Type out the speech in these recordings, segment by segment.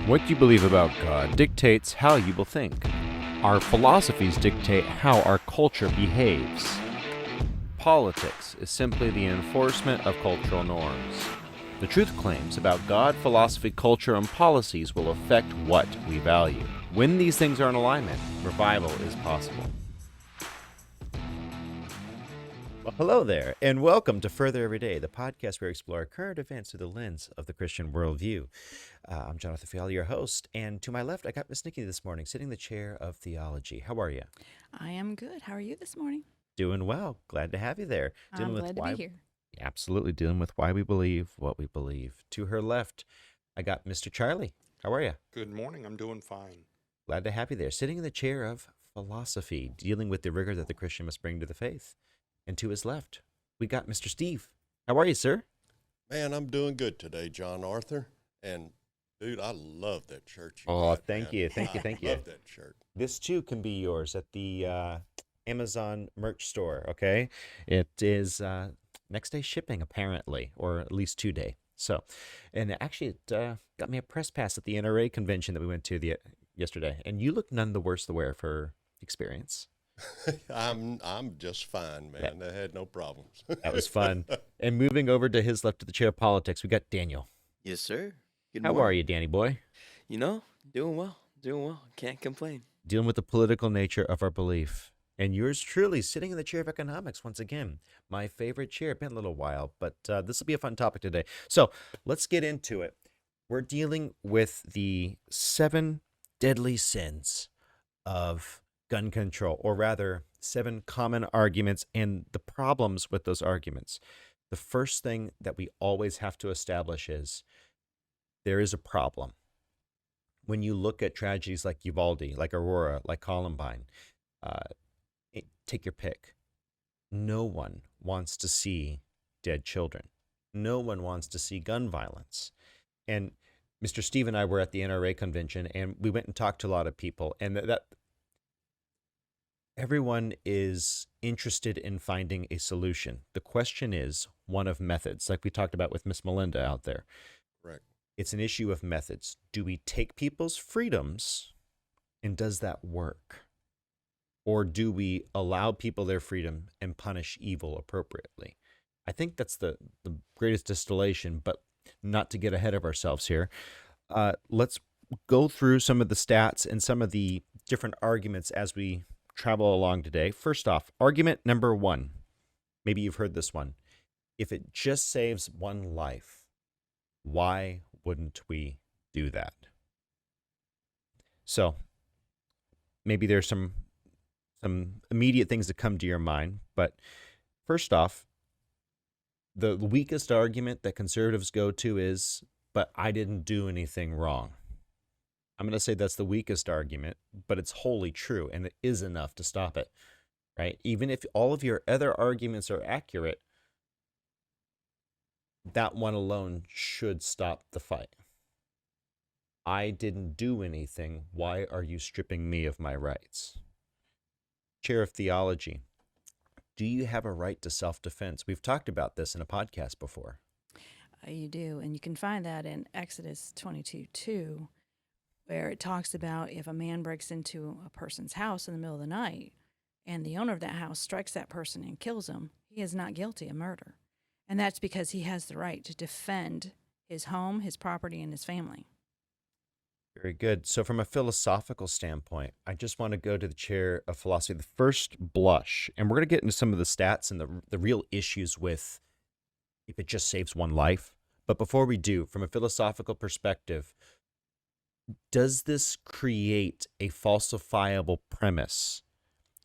What you believe about God dictates how you will think. Our philosophies dictate how our culture behaves. Politics is simply the enforcement of cultural norms. The truth claims about God, philosophy, culture, and policies will affect what we value. When these things are in alignment, revival is possible. Well, hello there, and welcome to Further Every Day, the podcast where we explore current events through the lens of the Christian worldview. I'm Jonathan Fiala, your host, and to my left, I got Miss Nikki this morning, sitting in the chair of theology. How are you? I am good. How are you this morning? Doing well. Glad to have you there. I'm glad to be here. Absolutely, dealing with why we believe what we believe. To her left, I got Mr. Charlie. How are you? Good morning. I'm doing fine. Glad to have you there, sitting in the chair of philosophy, dealing with the rigor that the Christian must bring to the faith. And to his left, we got Mr. Steve. How are you, sir? Man, I'm doing good today, John Arthur. And, dude, I love that shirt. Thank you. I love that shirt. This, too, can be yours at the Amazon merch store, okay? It is next day shipping, apparently, or at least 2-day. So, and actually, it got me a press pass at the NRA convention that we went to yesterday. And you look none the worse the wearer for experience. I'm just fine, man. I had no problems. That was fun. And moving over to his left of the chair of politics, we got Daniel. Yes, sir. Good How morning. are you, Danny boy? You know, doing well. Can't complain. Dealing with the political nature of our belief. And yours truly, sitting in the chair of economics once again. My favorite chair. Been a little while, but this will be a fun topic today. So let's get into it. We're dealing with the 7 deadly sins of gun control, or rather 7 common arguments and the problems with those arguments. The first thing that we always have to establish is there is a problem. When you look at tragedies like Uvalde, like Aurora, like Columbine, take your pick. No one wants to see dead children. No one wants to see gun violence. And Mr. Steve and I were at the NRA convention, and we went and talked to a lot of people, and that everyone is interested in finding a solution. The question is one of methods, like we talked about with Miss Melinda out there. Correct. It's an issue of methods. Do we take people's freedoms, and does that work? Or do we allow people their freedom and punish evil appropriately? I think that's the greatest distillation, but not to get ahead of ourselves here. Let's go through some of the stats and some of the different arguments as we travel along today. First off, argument number 1. Maybe you've heard this one. If it just saves one life, why wouldn't we do that? So maybe there's some immediate things that come to your mind, but first off, the weakest argument that conservatives go to is, but I didn't do anything wrong. I'm going to say that's the weakest argument, but it's wholly true, and it is enough to stop it, right? Even if all of your other arguments are accurate, that one alone should stop the fight. I didn't do anything. Why are you stripping me of my rights? Chair of Theology, do you have a right to self-defense? We've talked about this in a podcast before. You do, and you can find that in Exodus 22:2. Where it talks about if a man breaks into a person's house in the middle of the night and the owner of that house strikes that person and kills him, he is not guilty of murder. And that's because he has the right to defend his home, his property, and his family. Very good. So from a philosophical standpoint, I just want to go to the chair of philosophy, the first blush, and we're going to get into some of the stats and the real issues with if it just saves one life. But before we do, from a philosophical perspective, does this create a falsifiable premise?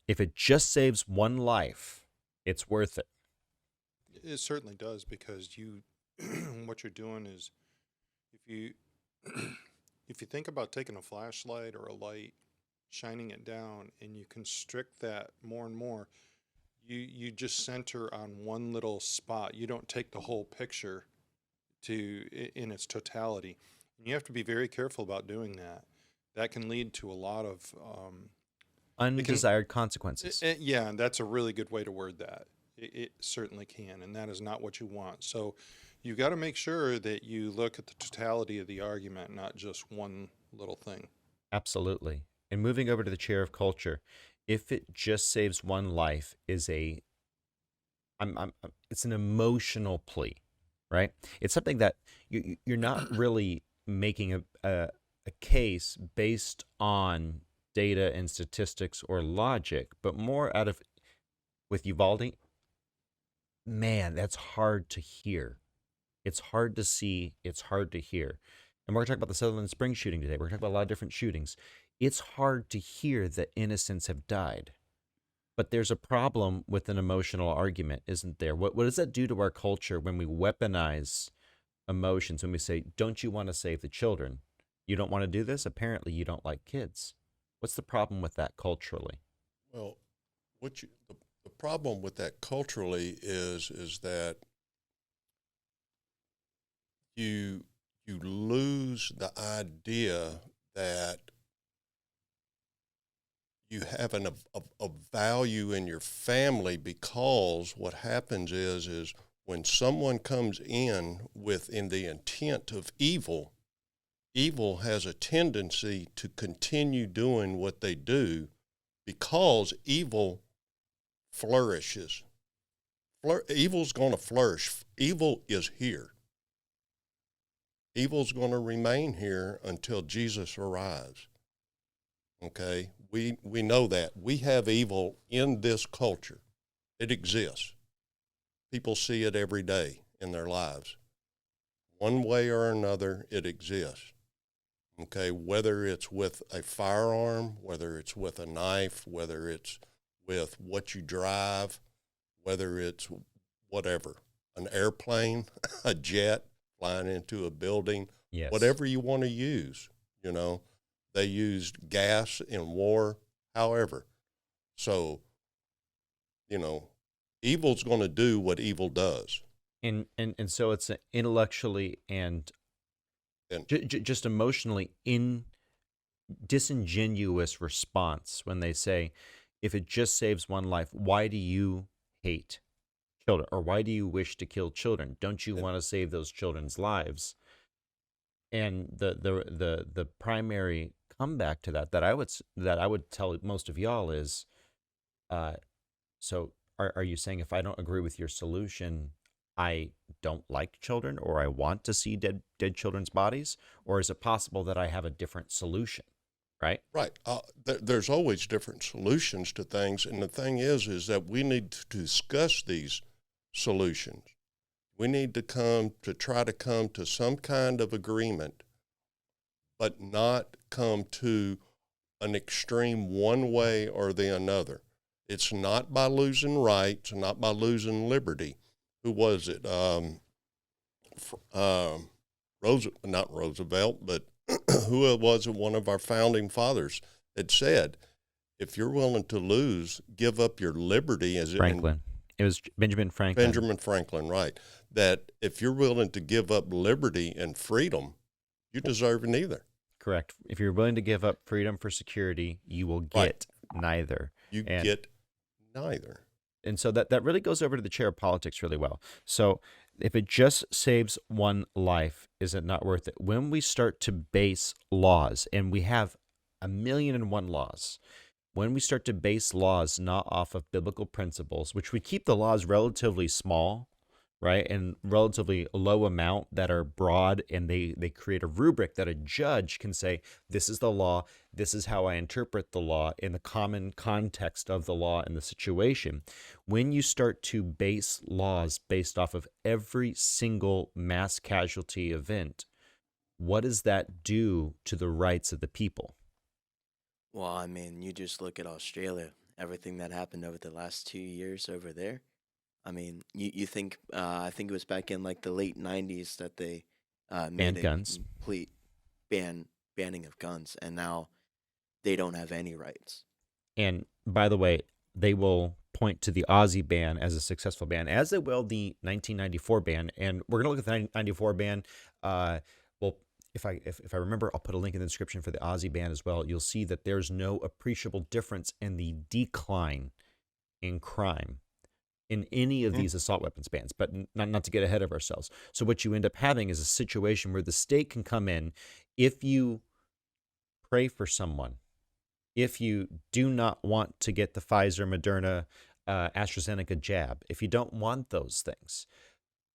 If it just saves one life, it's worth it. It certainly does, because what you're doing is, if you think about taking a flashlight or a light, shining it down, and you constrict that more and more, you just center on one little spot. You don't take the whole picture in its totality. And you have to be very careful about doing that. That can lead to a lot of undesired consequences. Yeah, and that's a really good way to word that. It certainly can, and that is not what you want. So You got to make sure that you look at the totality of the argument, not just one little thing. Absolutely. And moving over to the chair of culture, if it just saves one life is it's an emotional plea, right? It's something that you're not really making a case based on data and statistics or logic, but more out of, with Uvalde, man, that's hard to hear. It's hard to see, it's hard to hear. And we're going to talk about the Sutherland Springs shooting today. We're going to talk about a lot of different shootings. It's hard to hear that innocents have died. But there's a problem with an emotional argument, isn't there? What does that do to our culture when we weaponize emotions, when we say, don't you want to save the children? You don't want to do this? Apparently you don't like kids. What's the problem with that culturally? Well, the problem with that culturally is that you lose the idea that you have a value in your family, because what happens is when someone comes in the intent of evil, evil has a tendency to continue doing what they do because evil flourishes. Evil's going to flourish. Evil is here. Evil's going to remain here until Jesus arrives. Okay? We know that. We have evil in this culture. It exists. People see it every day in their lives. One way or another, it exists. Okay? Whether it's with a firearm, whether it's with a knife, whether it's with what you drive, whether it's whatever, an airplane, a jet flying into a building, Yes. whatever you want to use, you know. They used gas in war, however. So, you know, evil's going to do what evil does. And so it's an intellectually and just emotionally disingenuous response when they say, if it just saves one life, why do you hate children? Or why do you wish to kill children? Don't you want to save those children's lives? And the primary comeback to that I would tell most of y'all is, so are you saying if I don't agree with your solution, I don't like children, or I want to see dead children's bodies? Or is it possible that I have a different solution? Right? Right. There's always different solutions to things. And the thing is that we need to discuss these solutions. We need to try to come to some kind of agreement, but not come to an extreme one way or the another. It's not by losing rights, not by losing liberty. Who was it? Not Roosevelt, but who was it? One of our founding fathers had said, if you're willing to lose, give up your liberty. Franklin. It was Benjamin Franklin. Benjamin Franklin, right. That if you're willing to give up liberty and freedom, you deserve neither. Correct. If you're willing to give up freedom for security, you will get neither. You get neither. And so that really goes over to the chair of politics really well. So if it just saves one life, is it not worth it? When we start to base laws, and we have 1,000,001 laws, when we start to base laws not off of biblical principles, which we keep the laws relatively small, right, and relatively low amount that are broad, and they create a rubric that a judge can say, this is the law, this is how I interpret the law in the common context of the law and the situation. When you start to base laws based off of every single mass casualty event, what does that do to the rights of the people? Well, I mean, you just look at Australia, everything that happened over the last 2 years over there. I mean, you think, I think it was back in like the late 90s that they made Banned a guns. complete banning of guns, and now they don't have any rights. And by the way, they will point to the Aussie ban as a successful ban, as they will the 1994 ban. And we're going to look at the 1994 ban. Well, if I remember, I'll put a link in the description for the Aussie ban as well. You'll see that there's no appreciable difference in the decline in crime in any of these assault weapons bans, but not to get ahead of ourselves. So what you end up having is a situation where the state can come in if you pray for someone, if you do not want to get the Pfizer, Moderna, AstraZeneca jab, if you don't want those things,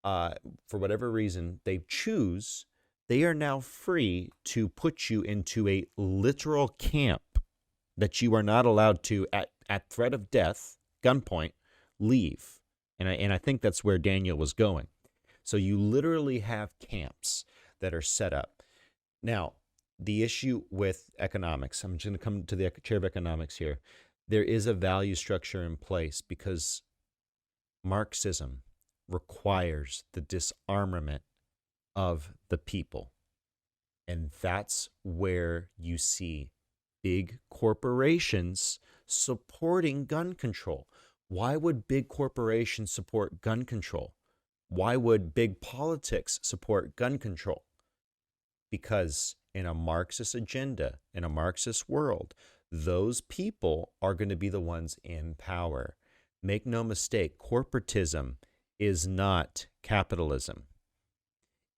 for whatever reason they choose, they are now free to put you into a literal camp that you are not allowed to, at threat of death, gunpoint, leave. And I think that's where Daniel was going. So you literally have camps that are set up. Now, the issue with economics, I'm just going to come to the chair of economics here. There is a value structure in place because Marxism requires the disarmament of the people. And that's where you see big corporations supporting gun control. Why would big corporations support gun control? Why would big politics support gun control? Because in a Marxist agenda, in a Marxist world, those people are going to be the ones in power. Make no mistake, corporatism is not capitalism.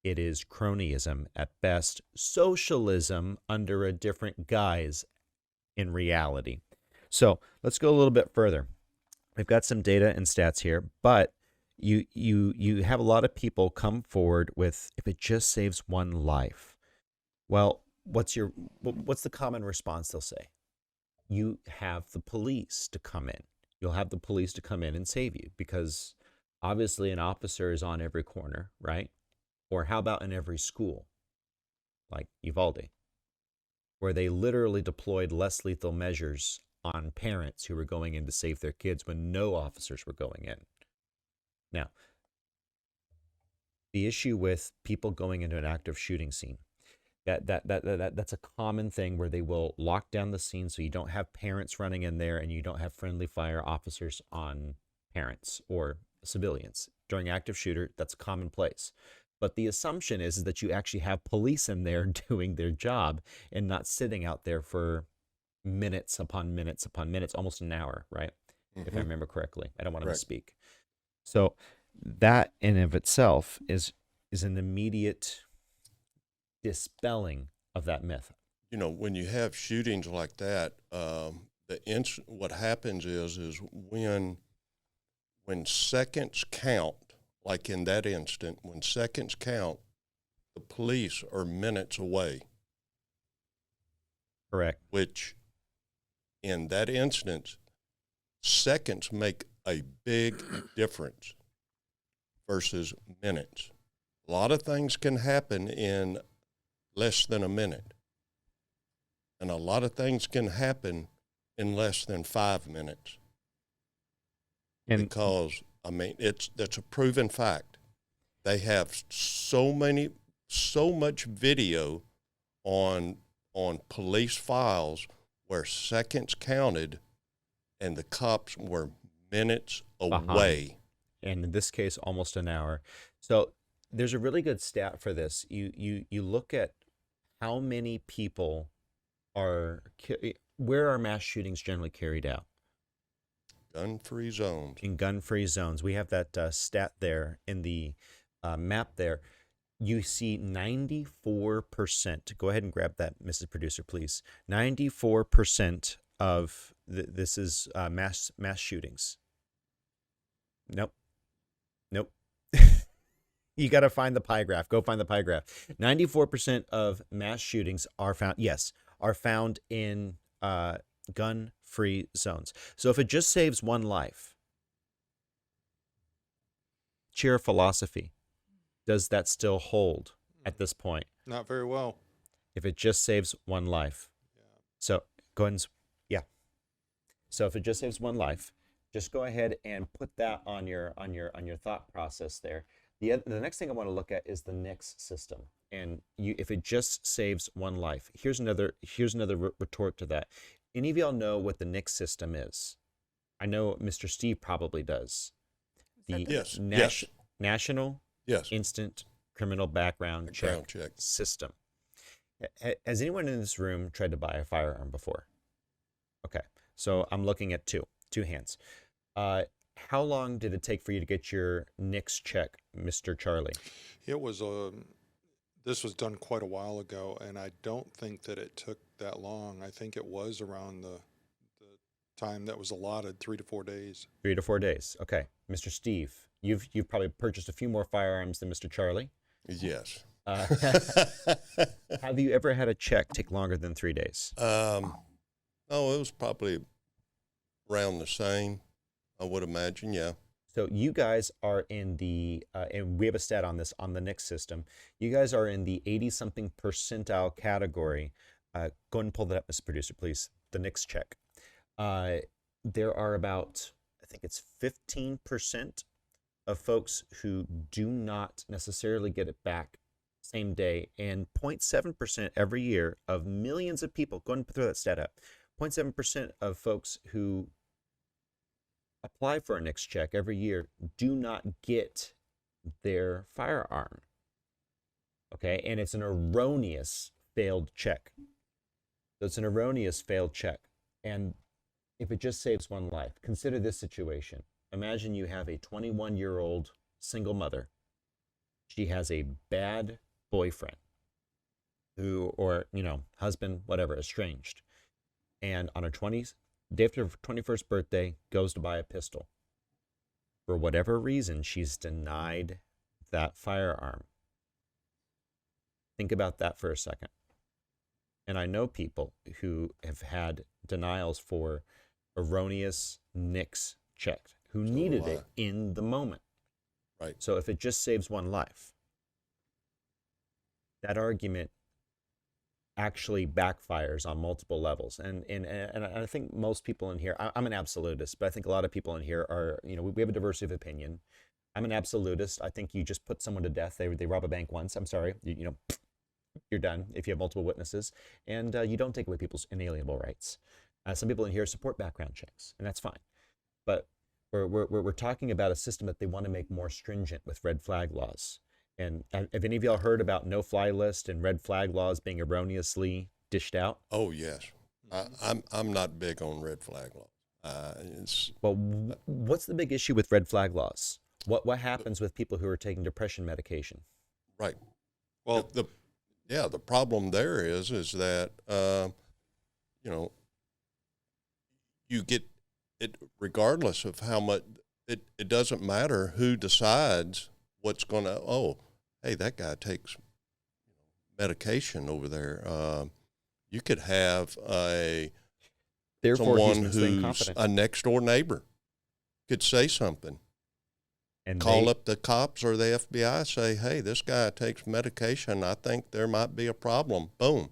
It is cronyism at best, socialism under a different guise in reality. So let's go a little bit further. We've got some data and stats here, but you have a lot of people come forward with, if it just saves one life. Well, what's the common response they'll say? You have the police to come in. You'll have the police to come in and save you because obviously an officer is on every corner, right? Or how about in every school, like Uvalde, where they literally deployed less lethal measures on parents who were going in to save their kids when no officers were going in. Now, the issue with people going into an active shooting scene, that's a common thing where they will lock down the scene so you don't have parents running in there and you don't have friendly fire officers on parents or civilians. During active shooter, that's commonplace. But the assumption is that you actually have police in there doing their job and not sitting out there for minutes upon minutes upon minutes, almost an hour, right? If I remember correctly. I don't want to misspeak. So that in of itself is an immediate dispelling of that myth. You know, when you have shootings like that, what happens is when seconds count, like in that instant, when seconds count, the police are minutes away. Correct. Which, in that instance, seconds make a big difference versus minutes. A lot of things can happen in less than a minute. And a lot of things can happen in less than 5 minutes. Because, I mean, that's a proven fact. They have so much video on police files where seconds counted and the cops were minutes away. And in this case, almost an hour. So there's a really good stat for this. You look at how many people where are mass shootings generally carried out? Gun-free zones. In gun-free zones. We have that stat there in the map there. You see 94%. Go ahead and grab that, Mrs. Producer, please. 94% of this is mass shootings. Nope. You got to find the pie graph. Go find the pie graph. 94% of mass shootings are found in gun-free zones. So if it just saves one life, cheer philosophy, does that still hold at this point? Not very well. If it just saves one life. Yeah. So go ahead and, So if it just saves one life, just go ahead and put that on your thought process there. The next thing I want to look at is the NICS system. And if it just saves one life, here's another retort to that. Any of y'all know what the NICS system is? I know Mr. Steve probably does. Yes. National Instant Criminal Background Check System. Has anyone in this room tried to buy a firearm before? Okay, so I'm looking at two hands. how long did it take for you to get your NICS check, Mr. Charlie? It was this was done quite a while ago, and I don't think that it took that long. I think it was around the time that was allotted, 3 to 4 days. 3 to 4 days. Okay, Mr. Steve, you've probably purchased a few more firearms than Mr. Charlie. Yes. Uh, have you ever had a check take longer than 3 days? Oh, it was probably around the same, I would imagine, yeah. So you guys are in the, and we have a stat on this on the NICS system. You guys are in the 80-something percentile category. Go ahead and pull that up, Mr. Producer, please. The NICS check. There are about, I think it's 15% of folks who do not necessarily get it back same day, and 0.7% every year of millions of people, go ahead and throw that stat up, 0.7% of folks who apply for a NICS check every year do not get their firearm. Okay, and it's an erroneous failed check. So it's an erroneous failed check. And if it just saves one life, consider this situation. Imagine you have a 21-year-old single mother. She has a bad boyfriend who, or, husband, whatever, estranged. And on her 20s, day after her 21st birthday, goes to buy a pistol. For whatever reason, she's denied that firearm. Think about that for a second. And I know people who have had denials for erroneous NICS checks, who needed it in the moment. Right. So if it just saves one life, that argument actually backfires on multiple levels. And I think most people in here, I'm an absolutist, but I think a lot of people in here are, we have a diversity of opinion. I'm an absolutist. I think you just put someone to death. They rob a bank once. I'm sorry. You're done if you have multiple witnesses. And you don't take away people's inalienable rights. Some people in here support background checks, and that's fine. But we're talking about a system that they want to make more stringent with red flag laws. And have any of y'all heard about no-fly list and red flag laws being erroneously dished out? Oh, yes. I'm not big on red flag laws. Well, what's the big issue with red flag laws? What happens with people who are taking depression medication? Right. Well, the problem there is that you get it regardless of how much. It doesn't matter who decides what's going to. Oh, hey, that guy takes medication over there. You could have Therefore, someone he's mentally who's incompetent. a next door neighbor could say something. And Call up the cops or the FBI, say, hey, this guy takes medication. I think there might be a problem. Boom.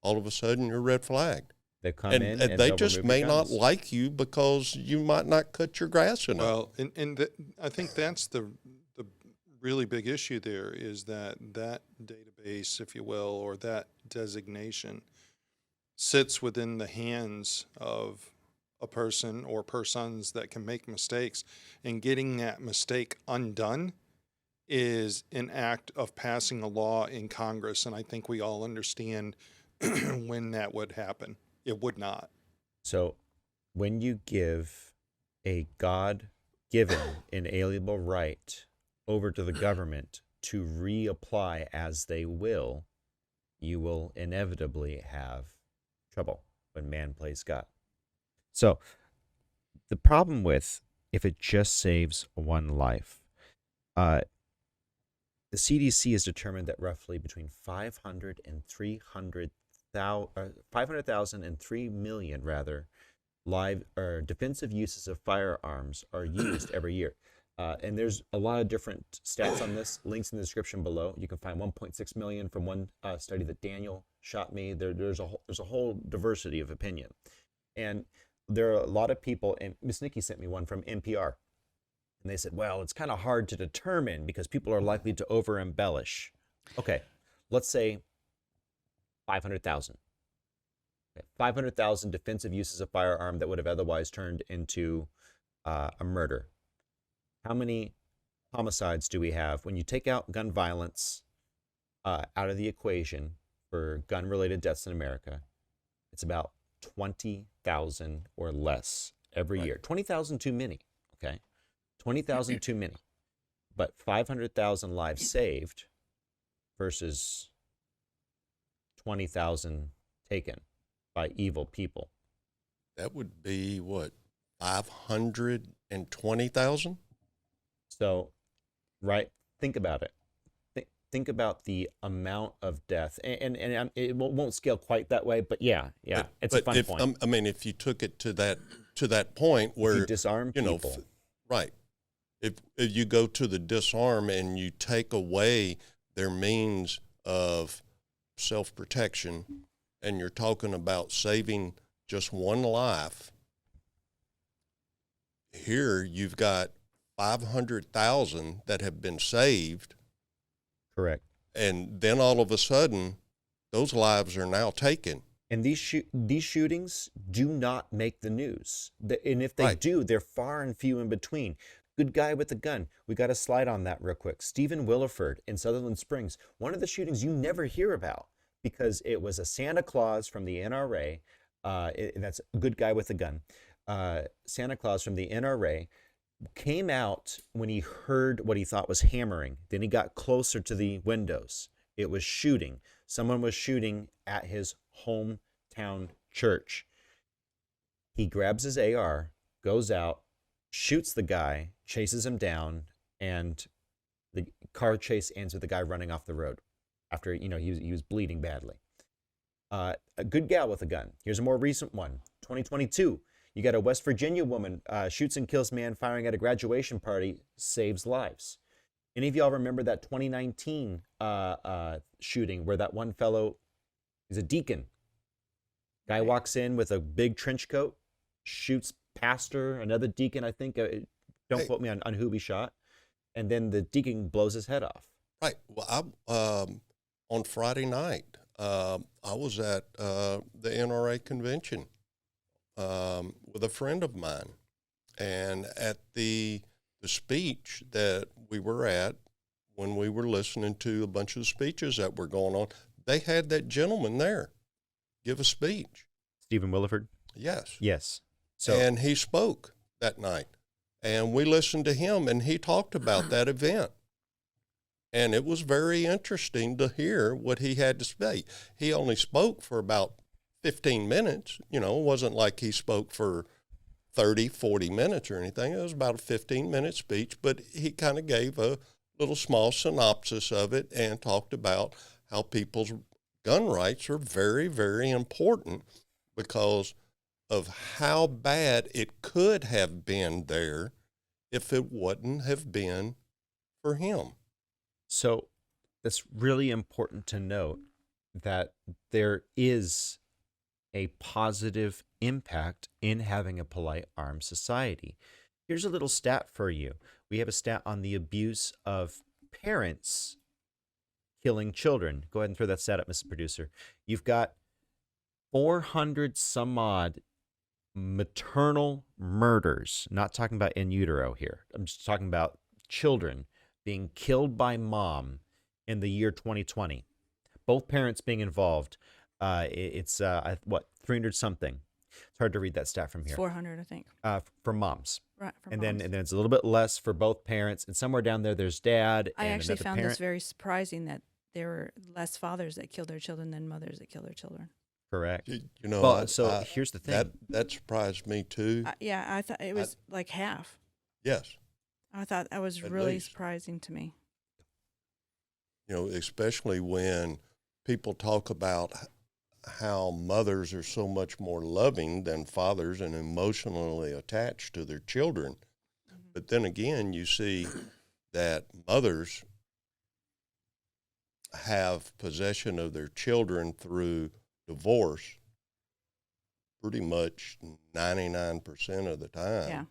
All of a sudden, you're red flagged. They come And in they they'll just remove may your not guns. like you because you might not cut your grass enough. well, I think that's the really big issue there is that database, if you will, or that designation sits within the hands of a person or persons that can make mistakes, and getting that mistake undone is an act of passing a law in Congress. And I think we all understand when that would happen. It would not. So when you give a God-given inalienable right over to the government to reapply as they will, you will inevitably have trouble when man plays God. So the problem with if it just saves one life, the CDC has determined that roughly between 500,000 and 3 million live or defensive uses of firearms are used every year. And there's a lot of different stats on this. Links in the description below. You can find 1.6 million from one study that Daniel shot me. There's a whole diversity of opinion, and there are a lot of people. And Miss Nikki sent me one from NPR, and they said, "Well, it's kind of hard to determine because people are likely to over embellish." Okay, let's say 500,000. 500,000 defensive uses of firearm that would have otherwise turned into a murder. How many homicides do we have when you take out gun violence out of the equation for gun-related deaths in America? It's about 20,000 or less every year. 20,000 too many, okay? 20,000 too many, but 500,000 lives saved versus 20,000 taken by evil people. That would be what, 520,000? So, right, think about it. Think about the amount of death, and it won't scale quite that way, but yeah, it's a fun point. I mean, if you took it to that point where you disarm people, right? If you go to the disarm and you take away their means of self-protection, and you're talking about saving just one life, here you've got 500,000 that have been saved. Correct. And then all of a sudden, those lives are now taken. And these shootings do not make the news. And if they Right. do, they're far and few in between. Good guy with a gun. We got a slide on that real quick. Stephen Williford in Sutherland Springs. One of the shootings you never hear about because it was a Santa Claus from the NRA. That's a good guy with a gun. Santa Claus from the NRA came out when he heard what he thought was hammering. Then he got closer to the windows. It was shooting. Someone was shooting at his hometown church. He grabs his AR, goes out, shoots the guy, chases him down, and the car chase ends with the guy running off the road after, he was bleeding badly. A good gal with a gun. Here's a more recent one. 2022. You got a West Virginia woman shoots and kills man firing at a graduation party, saves lives. Any of y'all remember that 2019 shooting where that one fellow, he's a deacon. Guy walks in with a big trench coat, shoots pastor, another deacon, I think. Don't quote me on who he shot. And then the deacon blows his head off. Right. Well, on Friday night, I was at the NRA convention with a friend of mine. And at the speech that we were at, when we were listening to a bunch of speeches that were going on, they had that gentleman there give a speech. Stephen Williford? Yes. Yes. And he spoke that night. And we listened to him, and he talked about that event. And it was very interesting to hear what he had to say. He only spoke for about 15 minutes. It wasn't like he spoke for 30, 40 minutes or anything. It was about a 15-minute speech, but he kind of gave a little small synopsis of it and talked about how people's gun rights are very, very important because of how bad it could have been there if it wouldn't have been for him. So that's really important to note that there is a positive impact in having a polite armed society. Here's a little stat for you. We have a stat on the abuse of parents killing children. Go ahead and throw that stat up, Mrs. Producer. You've got 400 some odd maternal murders. Not talking about in utero here. I'm just talking about children being killed by mom in the year 2020. Both parents being involved. It's 300 something. It's hard to read that stat from here. 400, I think. For moms. Right. For And moms. then it's a little bit less for both parents. And somewhere down there's dad. I and actually another found parent. this very surprising that there were less fathers that killed their children than mothers that killed their children. Correct. Well, here's the thing. That surprised me too. I thought it was like half. Yes. I thought that was At really least. surprising to me. Especially when people talk about how mothers are so much more loving than fathers and emotionally attached to their children. Mm-hmm. But then again, you see that mothers have possession of their children through divorce pretty much 99% of the time. Yeah.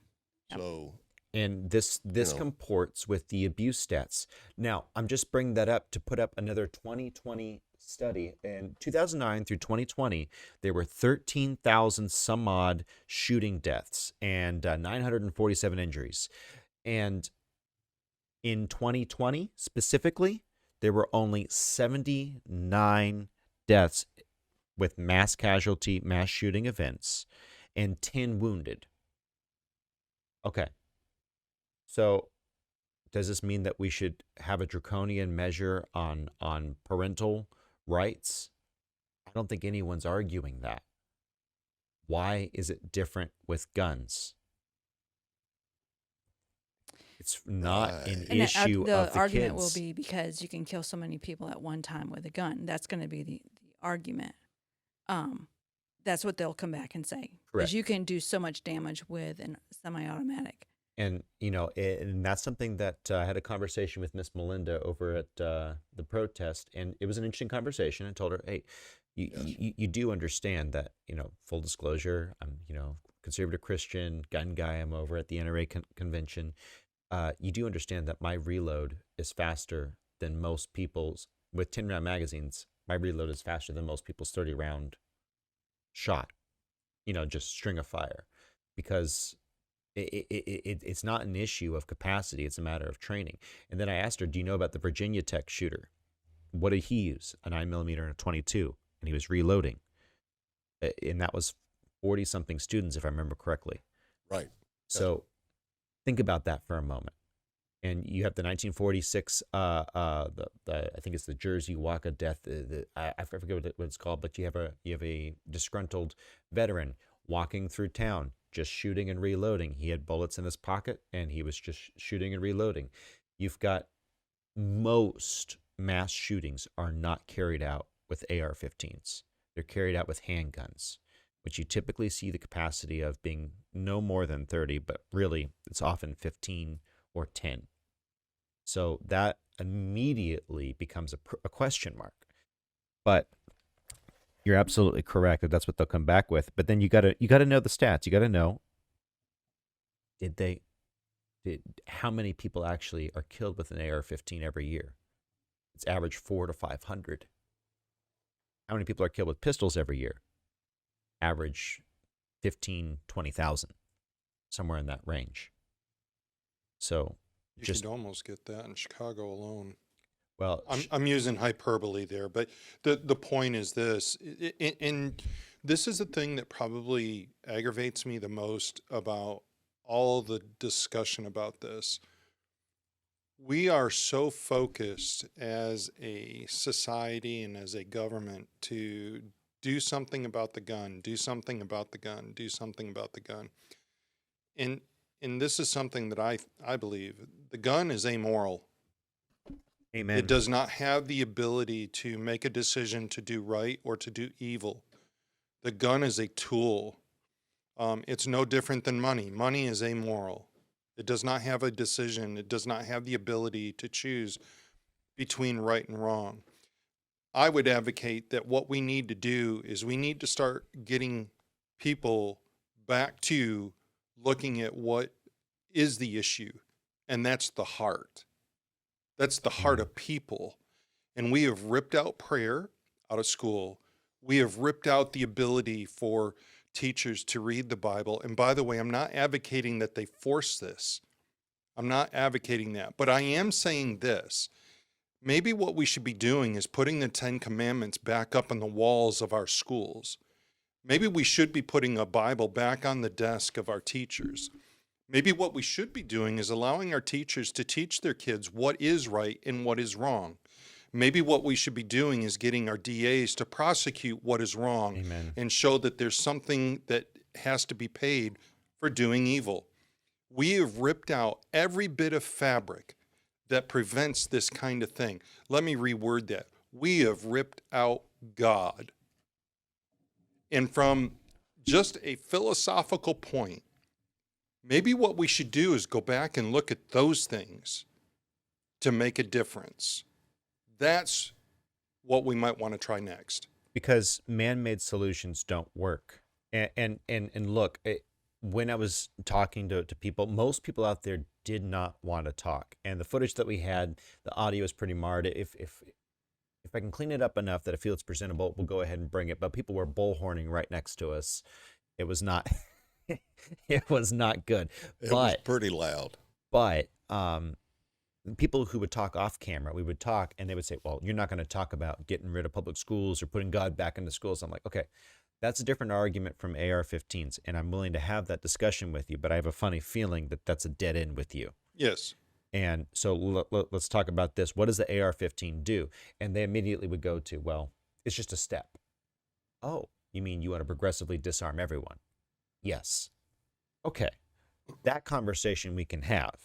Yep. So, And this comports with the abuse stats. Now, I'm just bringing that up to put up another 2020 study. In 2009 through 2020, there were 13,000 some odd shooting deaths and 947 injuries. And in 2020 specifically, there were only 79 deaths with mass casualty, mass shooting events, and 10 wounded. Okay. So does this mean that we should have a draconian measure on parental rights? I don't think anyone's arguing that. Why is it different with guns? It's not an Right. And issue the of the argument will kids. be because you can kill so many people at one time with a gun. That's going to be the argument. That's what they'll come back and say. Correct. Because you can do so much damage with a semi-automatic. And and that's something that I had a conversation with Miss Melinda over at the protest, and it was an interesting conversation. I told her, "Hey, you do understand that, full disclosure, I'm, conservative Christian, gun guy. I'm over at the NRA convention. You do understand that my reload is faster than most people's with 10-round magazines. My reload is faster than most people's 30-round shot. Just string of fire, because." It's not an issue of capacity. It's a matter of training. And then I asked her, do you know about the Virginia Tech shooter? What did he use? A 9mm and a 22, and he was reloading. And that was 40-something students, if I remember correctly. Right. So think about that for a moment. And you have the 1946, I think it's the Jersey Walk of Death. I forget what it's called, but you have a disgruntled veteran walking through town, just shooting and reloading. He had bullets in his pocket, and he was just shooting and reloading. You've got most mass shootings are not carried out with AR-15s. They're carried out with handguns, which you typically see the capacity of being no more than 30, but really it's often 15 or 10. So that immediately becomes a question mark. But you're absolutely correct that that's what they'll come back with. But then you gotta know the stats. You gotta know, how many people actually are killed with an AR-15 every year? It's average 400 to 500. How many people are killed with pistols every year? Average 15, 20,000, somewhere in that range. So You could almost get that in Chicago alone. well, I'm using hyperbole there, but the point is this, and this is the thing that probably aggravates me the most about all the discussion about this. We are so focused as a society and as a government to do something about the gun, do something about the gun, do something about the gun. And this is something that I believe the gun is amoral. amen. It does not have the ability to make a decision to do right or to do evil. The gun is a tool. It's no different than money. Money is amoral. It does not have a decision. It does not have the ability to choose between right and wrong. I would advocate that what we need to do is we need to start getting people back to looking at what is the issue, and that's the heart. That's the heart of people. And we have ripped out prayer out of school. We have ripped out the ability for teachers to read the Bible. And by the way, I'm not advocating that they force this. I'm not advocating that. But I am saying this. Maybe what we should be doing is putting the 10 Commandments back up on the walls of our schools. Maybe we should be putting a Bible back on the desk of our teachers. Maybe what we should be doing is allowing our teachers to teach their kids what is right and what is wrong. Maybe what we should be doing is getting our DAs to prosecute what is wrong. Amen. And show that there's something that has to be paid for doing evil. We have ripped out every bit of fabric that prevents this kind of thing. Let me reword that. We have ripped out God. And from just a philosophical point, maybe what we should do is go back and look at those things to make a difference. That's what we might want to try next. Because man-made solutions don't work. And look, when I was talking to people, most people out there did not want to talk. And the footage that we had, the audio is pretty marred. If I can clean it up enough that I feel it's presentable, we'll go ahead and bring it. But people were bullhorning right next to us. It was not it was not good. It was pretty loud. But people who would talk off camera, we would talk and they would say, well, you're not going to talk about getting rid of public schools or putting God back into schools. I'm like, okay, that's a different argument from AR-15s, and I'm willing to have that discussion with you, but I have a funny feeling that that's a dead end with you. Yes. And so let's talk about this. What does the AR-15 do? And they immediately would go to, well, it's just a step. Oh, you mean you want to progressively disarm everyone? Yes. Okay. That conversation we can have,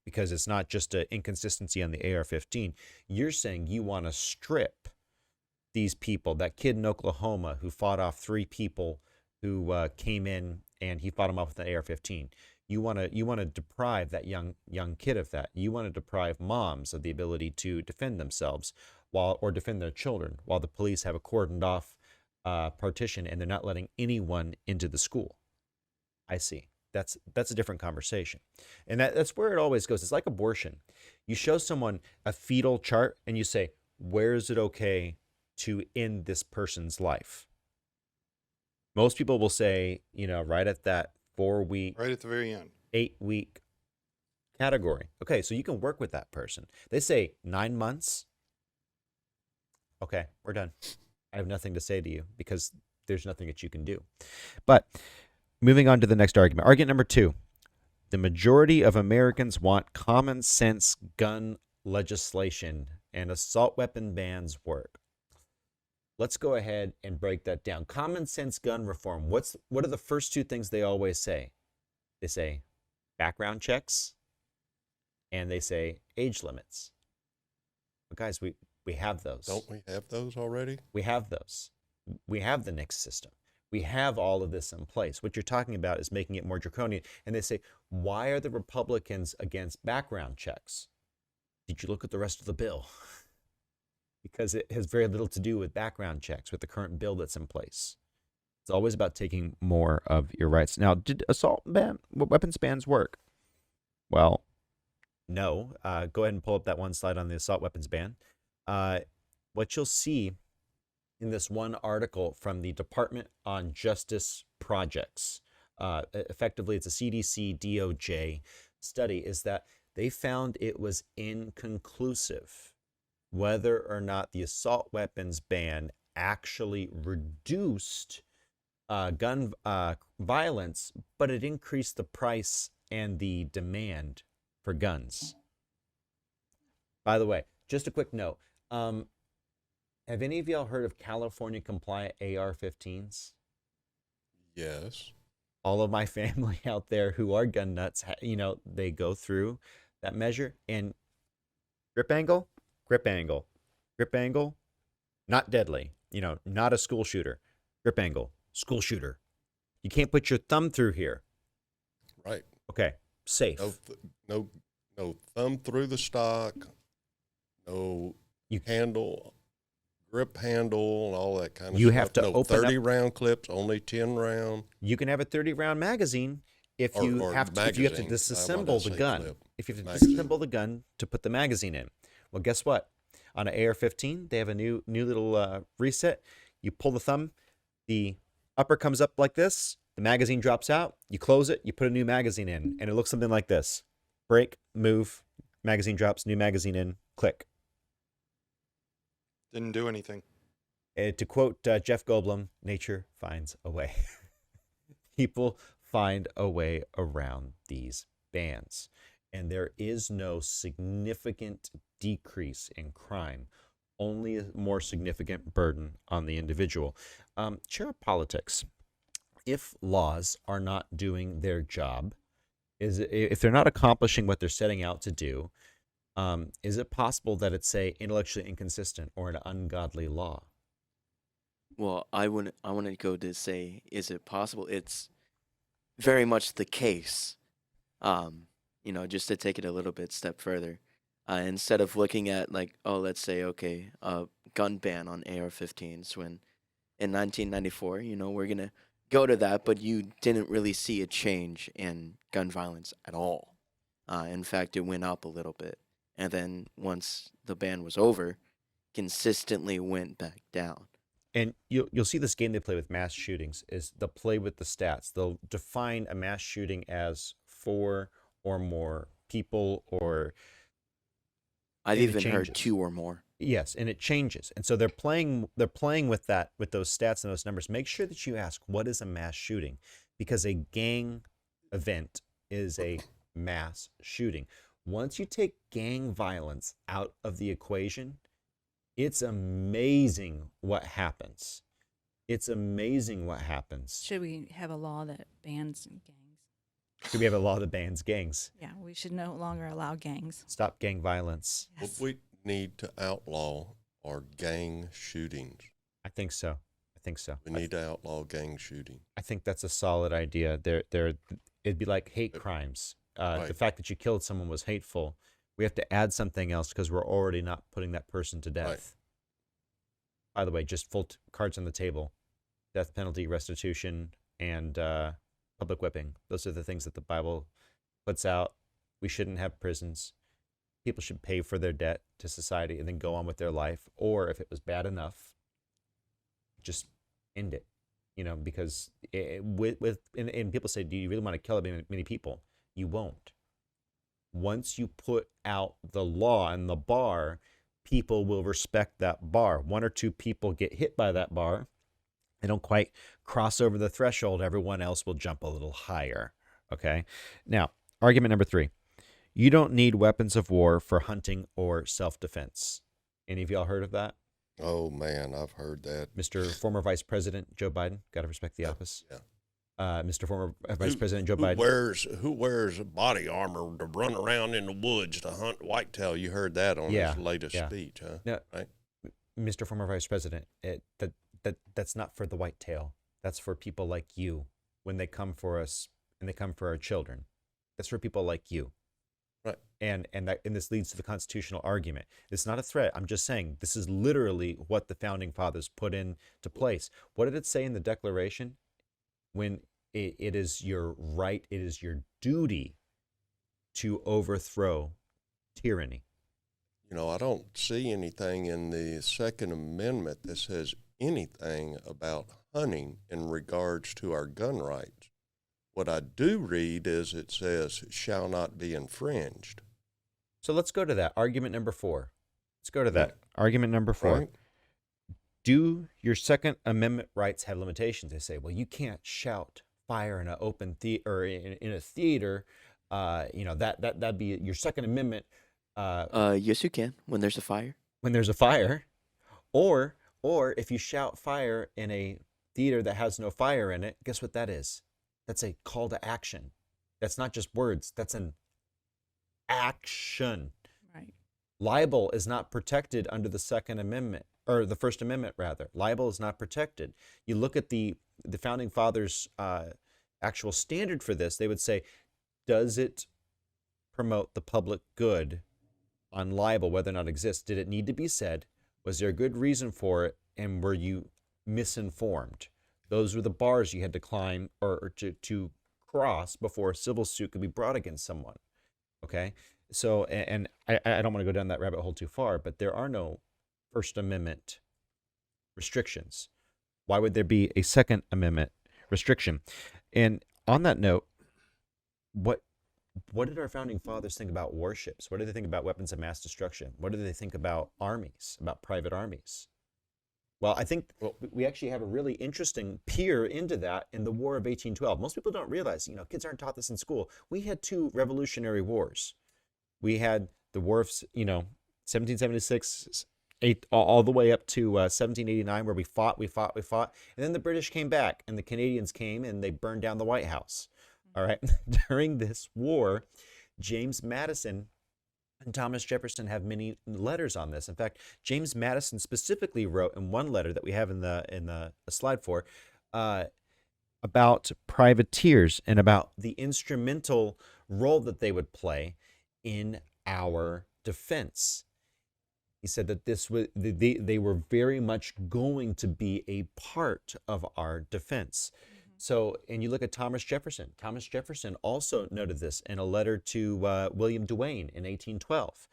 because it's not just an inconsistency on the AR-15. You're saying you want to strip these people, that kid in Oklahoma who fought off 3 people who came in and he fought them off with an AR-15. You want to deprive that young kid of that. You want to deprive moms of the ability to defend themselves or defend their children while the police have a cordoned off partition and they're not letting anyone into the school. I see. That's a different conversation. And that's where it always goes. It's like abortion. You show someone a fetal chart and you say, where is it okay to end this person's life? Most people will say, right at that 4-week, Right at the very end. 8-week category. Okay, so you can work with that person. They say 9 months. Okay, we're done. I have nothing to say to you because there's nothing that you can do. But moving on to the next argument. Argument number 2. The majority of Americans want common sense gun legislation and assault weapon bans work. Let's go ahead and break that down. Common sense gun reform. What are the first 2 things they always say? They say background checks and they say age limits. But guys, we have those. Don't we have those already? We have those. We have the NICS system. We have all of this in place. What you're talking about is making it more draconian. And they say, why are the Republicans against background checks? Did you look at the rest of the bill? Because it has very little to do with background checks with the current bill that's in place. It's always about taking more of your rights. Now, did assault weapons bans work? Well, no. Go ahead and pull up that one slide on the assault weapons ban. What you'll see in this one article from the Department on Justice Projects, effectively it's a CDC DOJ study, is that they found it was inconclusive whether or not the assault weapons ban actually reduced gun violence, but it increased the price and the demand for guns. By the way, just a quick note. Have any of y'all heard of California compliant AR-15s? Yes. All of my family out there who are gun nuts, they go through that measure and grip angle, not deadly, not a school shooter. Grip angle, school shooter. You can't put your thumb through here. Right. Okay, safe. No thumb through the stock. Handle, grip handle, and all that kind of stuff. You have to open 30-round clips, only 10 round. You can have a 30-round magazine if you have to disassemble the gun. Clip. If you have to disassemble the gun to put the magazine in. Well, guess what? On an AR-15, they have a new little reset. You pull the thumb, the upper comes up like this, the magazine drops out, you close it, you put a new magazine in, and it looks something like this. Break, move, magazine drops, new magazine in, click. Didn't do anything. To quote Jeff Goldblum, nature finds a way. People find a way around these bans. And there is no significant decrease in crime, only a more significant burden on the individual. Chair of politics, if laws are not doing their job, if they're not accomplishing what they're setting out to do, is it possible that it's, say, intellectually inconsistent or an ungodly law? Well, I want to go to say, is it possible? It's very much the case. Just to take it a little bit step further, instead of looking at let's say, okay, gun ban on AR-15s when in 1994, we're gonna go to that, but you didn't really see a change in gun violence at all. In fact, it went up a little bit. And then once the ban was over, consistently went back down. And you'll see this game they play with mass shootings is they'll play with the stats. They'll define a mass shooting as 4 or more people, or I've even heard 2 or more. Yes, and it changes. And so they're playing with that, with those stats and those numbers. Make sure that you ask, what is a mass shooting? Because a gang event is a mass shooting. Once you take gang violence out of the equation, it's amazing what happens. It's amazing what happens. Should we have a law that bans gangs? Should we have a law that bans gangs? Yeah, we should no longer allow gangs. Stop gang violence. What Yes. we need to outlaw are gang shootings. I think so. I think so. We need to outlaw gang shooting. I think that's a solid idea. It'd be like hate crimes. The Right. fact that you killed someone was hateful. We have to add something else because we're already not putting that person to death. Right. By the way, just full cards on the table: death penalty, restitution, and public whipping. Those are the things that the Bible puts out. We shouldn't have prisons. People should pay for their debt to society and then go on with their life. Or if it was bad enough, just end it. Because and people say, do you really want to kill many people? You won't. Once you put out the law and the bar, people will respect that bar. One or two people get hit by that bar. They don't quite cross over the threshold. Everyone else will jump a little higher. Okay. Now, argument number 3. You don't need weapons of war for hunting or self-defense. Any of y'all heard of that? Oh man, I've heard that. Mr. Former Vice President Joe Biden. Got to respect the office. Yeah. Mr. Former Vice President Joe Who Biden. wears body armor to run around in the woods to hunt whitetail? You heard that on Yeah, his latest yeah. speech, huh? No, Right? Mr. Former Vice President, that's not for the whitetail. That's for people like you when they come for us and they come for our children. That's for people like you. Right. And this leads to the constitutional argument. It's not a threat. I'm just saying this is literally what the founding fathers put into place. What did it say in the Declaration? When it is your right, it is your duty to overthrow tyranny. I don't see anything in the Second Amendment that says anything about hunting in regards to our gun rights. What I do read is it says shall not be infringed. So let's go to that. Argument number 4. Let's go to that. Argument number 4. Right? Do your Second Amendment rights have limitations? They say, well, you can't shout fire in an open theater or in a theater. That'd be your Second Amendment Yes, you can when there's a fire. when there's a fire, or if you shout fire in a theater that has no fire in it. Guess what that is? That's a call to action. That's not just words. That's an action. Right. Libel is not protected under the Second Amendment, or the First Amendment, rather. Libel is not protected. You look at the founding fathers' actual standard for this, they would say, does it promote the public good on libel, whether or not it exists? Did it need to be said? Was there a good reason for it? And were you misinformed? Those were the bars you had to climb or to cross before a civil suit could be brought against someone. Okay? So, and I don't want to go down that rabbit hole too far, but there are no First Amendment restrictions. Why would there be a Second Amendment restriction? And on that note, what did our founding fathers think about warships? What did they think about weapons of mass destruction? What did they think about armies, about private armies? Well, I think we actually have a really interesting peer into that in the War of 1812. Most people don't realize, kids aren't taught this in school. We had 2 revolutionary wars. We had the War of, 1776, all the way up to 1789, where we fought. And then the British came back, and the Canadians came, and they burned down the White House. All right. During this war, James Madison and Thomas Jefferson have many letters on this. In fact, James Madison specifically wrote in one letter that we have in the slide for about privateers and about the instrumental role that they would play in our defense. He said that they were very much going to be a part of our defense. So, and you look at Thomas Jefferson. Thomas Jefferson also noted this in a letter to William Duane in 1812.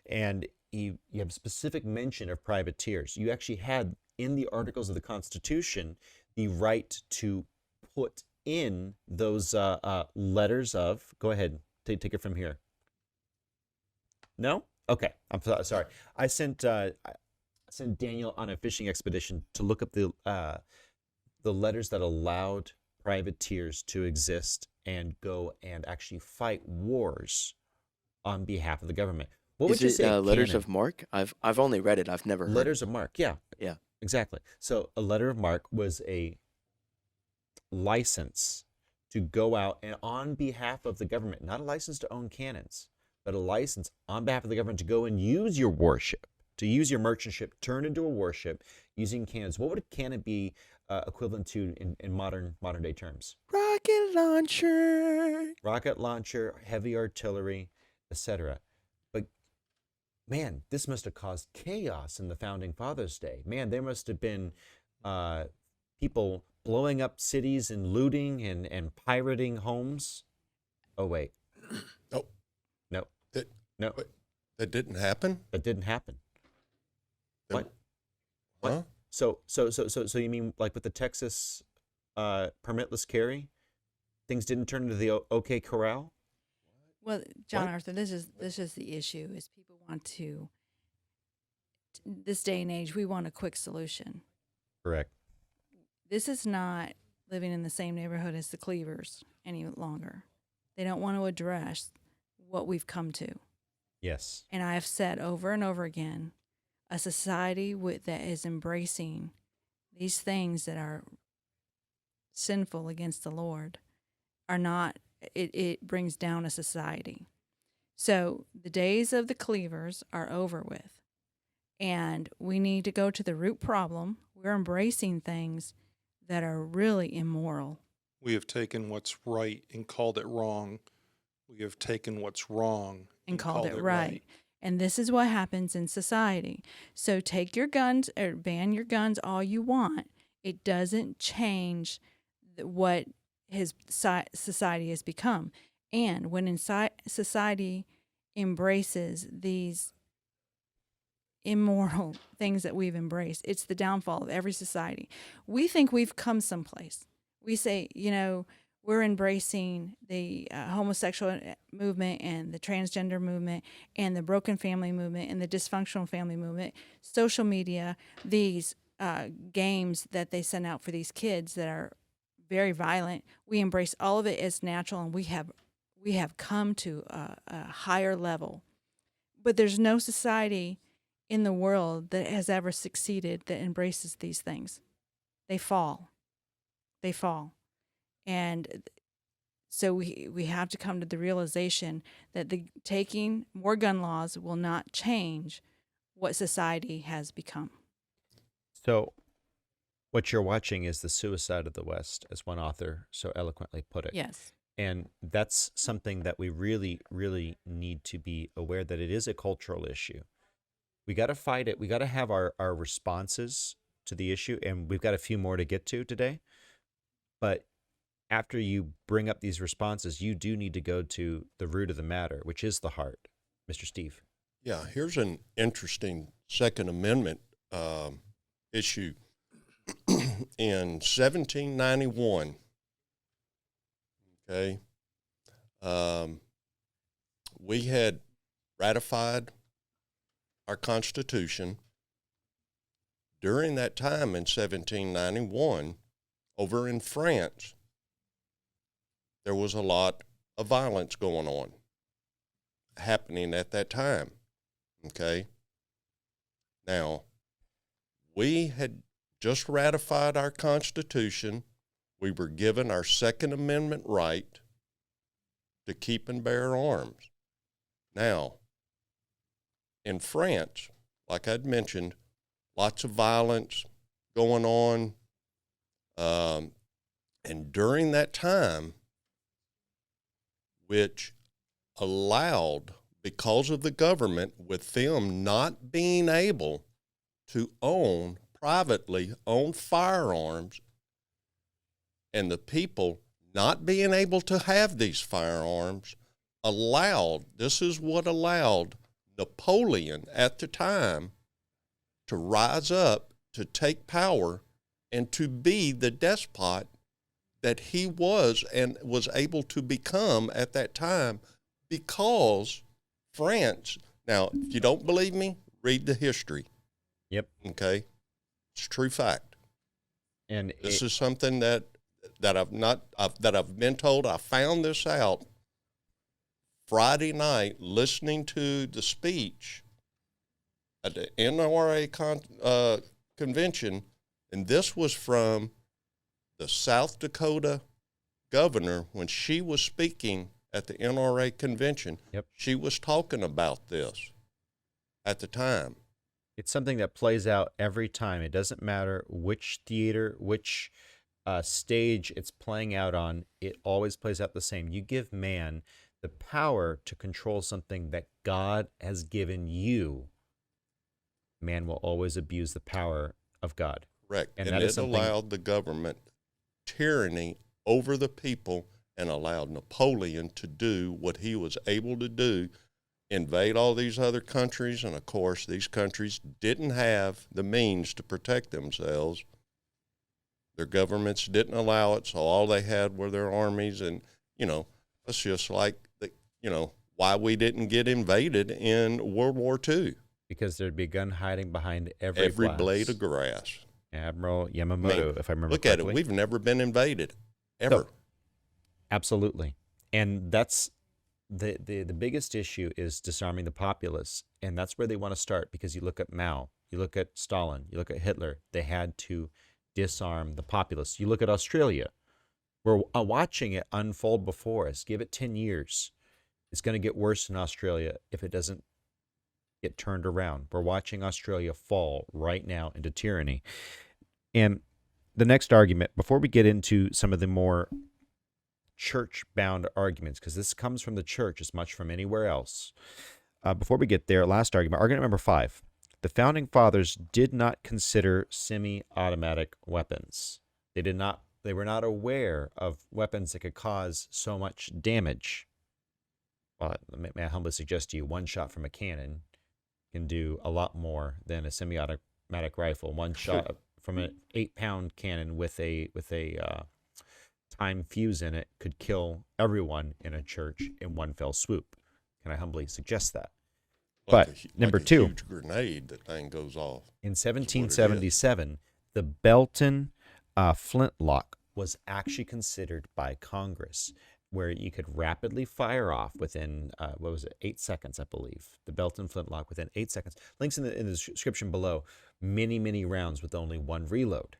And you have specific mention of privateers. You actually had in the Articles of the Constitution the right to put in those letters of, go ahead, take it from here. No? Okay, I'm sorry. I sent Daniel on a fishing expedition to look up the letters that allowed privateers to exist and go and actually fight wars on behalf of the government. What Is would you it say a Letters canon? of Mark? I've only read it. I've never heard Letters it. of marque. Yeah, Yeah. exactly. So a letter of marque was a license to go out and on behalf of the government, not a license to own cannons, but a license on behalf of the government to go and use your warship, to use your merchant ship, turn into a warship using cannons. What would a cannon be equivalent to in modern day terms? Rocket launcher. Rocket launcher, heavy artillery, etc. But man, this must have caused chaos in the founding fathers' day. Man, there must have been people blowing up cities and looting and pirating homes. Oh wait, Nope. no, That, no, wait, that didn't happen? that didn't happen. That- What? What? Huh? So you mean like with the Texas permitless carry, things didn't turn into the OK Corral? Well, John What? Arthur, this is the issue: is people want to. This day and age, we want a quick solution. Correct. This is not living in the same neighborhood as the Cleavers any longer. They don't want to address what we've come to. Yes. And I have said over and over again, a society that is embracing these things that are sinful against the Lord are not, it brings down a society. So the days of the Cleavers are over with. And we need to go to the root problem. We're embracing things that are really immoral. We have taken what's right and called it wrong. We have taken what's wrong And called it right. And this is what happens in society. So take your guns or ban your guns all you want. It doesn't change what his society has become. And when society embraces these immoral things that we've embraced, it's the downfall of every society. We think we've come someplace. We say, we're embracing the homosexual movement and the transgender movement and the broken family movement and the dysfunctional family movement, social media, these games that they send out for these kids that are very violent. We embrace all of it as natural, and we have come to a higher level. But there's no society in the world that has ever succeeded that embraces these things. They fall. And so we have to come to the realization that taking more gun laws will not change what society has become. So what you're watching is the suicide of the West, as one author so eloquently put it. Yes. And that's something that we really, really need to be aware that it is a cultural issue. We got to fight it. We got to have our responses to the issue, and we've got a few more to get to today. But after you bring up these responses, you do need to go to the root of the matter, which is the heart. Mr. Steve. Yeah, here's an interesting Second Amendment issue. In 1791, okay, we had ratified our Constitution. During that time in 1791, over in France, there was a lot of violence going on, happening at that time, okay? Now, we had just ratified our Constitution. We were given our Second Amendment right to keep and bear arms. Now, in France, like I'd mentioned, lots of violence going on. And during that time, which allowed, because of the government, with them not being able to privately own firearms, and the people not being able to have these firearms, this is what allowed Napoleon at the time to rise up, to take power, and to be the despot that he was and was able to become at that time, because France, now, if you don't believe me, read the history. Yep. Okay? It's true fact. And This is something that I've been told. I found this out Friday night listening to the speech at the NRA convention, and this was from the South Dakota governor when she was speaking at the NRA convention. Yep. She was talking about this at the time. It's something that plays out every time. It doesn't matter which theater, which stage it's playing out on. It always plays out the same. You give man the power to control something that God has given you. Man will always abuse the power of God. Correct. And And that is it something- allowed the government tyranny over the people and allowed Napoleon to do what he was able to do, invade all these other countries. And of course, these countries didn't have the means to protect themselves. Their governments didn't allow it, so all they had were their armies. And, it's just like, why we didn't get invaded in World War II. Because there'd be a gun hiding behind every Blade glass. of grass. Admiral Yamamoto, if I remember Look correctly. at it. We've never been invaded, ever. So, absolutely. And that's the biggest issue is disarming the populace. And that's where they want to start, because you look at Mao, you look at Stalin, you look at Hitler. They had to disarm the populace. You look at Australia. We're watching it unfold before us. Give it 10 years. It's going to get worse in Australia if it doesn't get turned around. We're watching Australia fall right now into tyranny. And the next argument, before we get into some of the more church-bound arguments, because this comes from the church as much from anywhere else. Before we get there, last argument number 5. The Founding Fathers did not consider semi-automatic weapons. They were not aware of weapons that could cause so much damage. Well, may I humbly suggest to you, one shot from a cannon can do a lot more than a semi-automatic rifle. One shot from an 8-pound cannon with a time fuse in it could kill everyone in a church in one fell swoop. Can I humbly suggest that? But number 2, huge grenade, that thing goes off. in 1777, the Belton flintlock was actually considered by Congress, where you could rapidly fire off within, 8 seconds, I believe. The Belton flintlock within 8 seconds. Links in the description below. Many, many rounds with only one reload.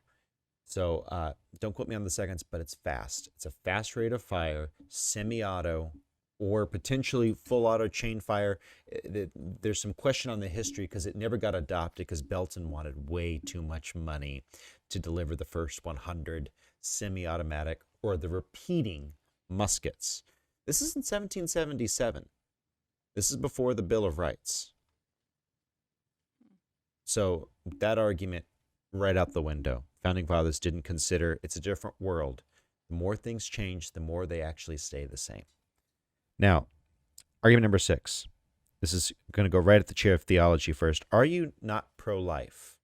So don't quote me on the seconds, but it's fast. It's a fast rate of fire, semi-auto, or potentially full auto chain fire. There's some question on the history because it never got adopted because Belton wanted way too much money to deliver the first 100 semi-automatic or the repeating muskets. This is in 1777. This is before the Bill of Rights. So that argument right out the window. Founding Fathers didn't consider it's a different world. The more things change, the more they actually stay the same. Now, argument number 6. This is going to go right at the chair of theology first. Are you not pro-life?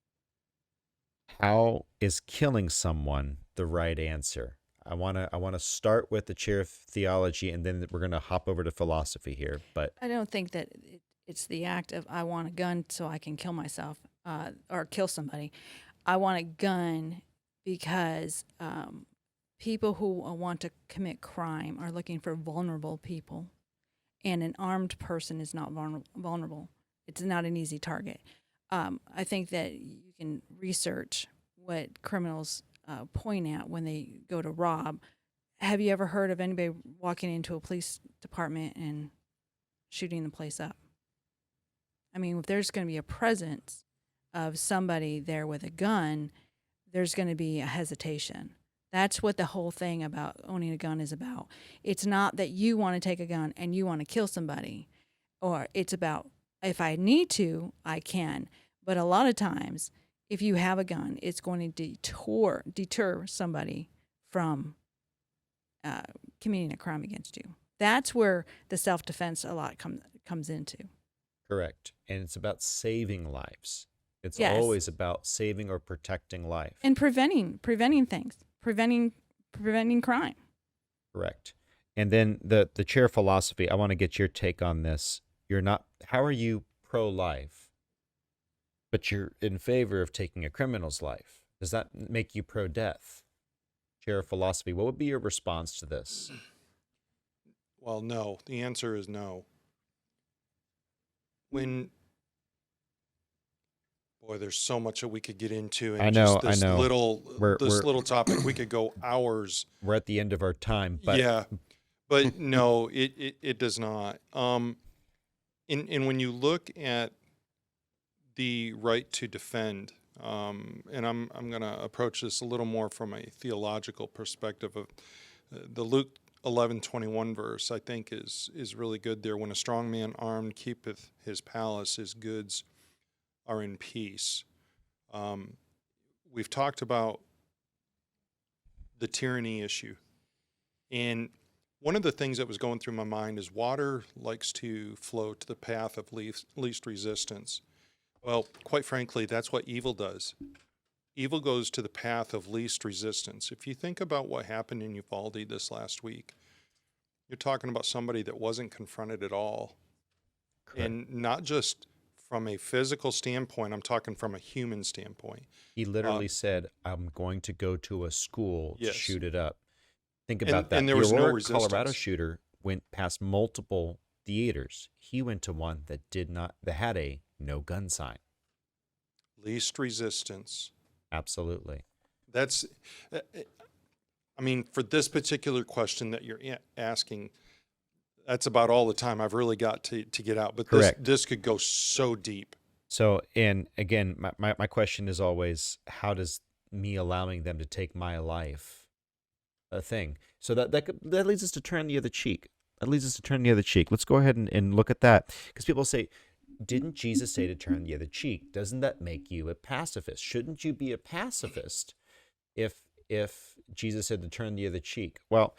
How is killing someone the right answer? I want to start with the chair of theology, and then we're going to hop over to philosophy here. But I don't think that it's the act of I want a gun so I can kill myself or kill somebody. I want a gun because people who want to commit crime are looking for vulnerable people, and an armed person is not vulnerable. It's not an easy target. I think that you can research what criminals point at when they go to rob. Have you ever heard of anybody walking into a police department and shooting the place up? I mean, if there's going to be a presence of somebody there with a gun, there's going to be a hesitation. That's what the whole thing about owning a gun is about. It's not that you want to take a gun and you want to kill somebody, or it's about if I need to, I can. But a lot of times, if you have a gun, it's going to deter somebody from committing a crime against you. That's where the self-defense a lot comes into. correct. And it's about saving lives. It's Yes. always about saving or protecting life. And preventing things, preventing crime. Correct. And then the chair of philosophy, I want to get your take on this. How are you pro-life, but you're in favor of taking a criminal's life? Does that make you pro-death? Chair of philosophy, what would be your response to this? Well, no. The answer is no. When Boy, there's so much that we could get into, I and know, just I know. We're this little topic. We could go hours. we're at the end of our time, but Yeah, but no, it does not. And when you look at the right to defend, and I'm going to approach this a little more from a theological perspective of the Luke 11:21 verse. I think is really good there. When a strong man armed keepeth his palace, his goods are in peace. We've talked about the tyranny issue, and one of the things that was going through my mind is water likes to flow to the path of least resistance. Well, quite frankly, that's what evil does. Evil goes to the path of least resistance. If you think about what happened in Uvalde this last week, you're talking about somebody that wasn't confronted at all. correct. And not just from a physical standpoint, I'm talking from a human standpoint. He literally said, "I'm going to go to a school to Yes. shoot it up." Think And- about that. and there The was no Aurora, Colorado resistance. shooter went past multiple theaters. He went to one that had a no gun sign. Least resistance. Absolutely. That's, I mean, for this particular question that you're asking, that's about all the time I've really got to get out. But Correct. this could go so deep. So, and again, my question is always, how does me allowing them to take my life a thing? So that leads us to turn the other cheek. That leads us to turn the other cheek. Let's go ahead and look at that. Because people say, didn't Jesus say to turn the other cheek? Doesn't that make you a pacifist? Shouldn't you be a pacifist if Jesus said to turn the other cheek? Well,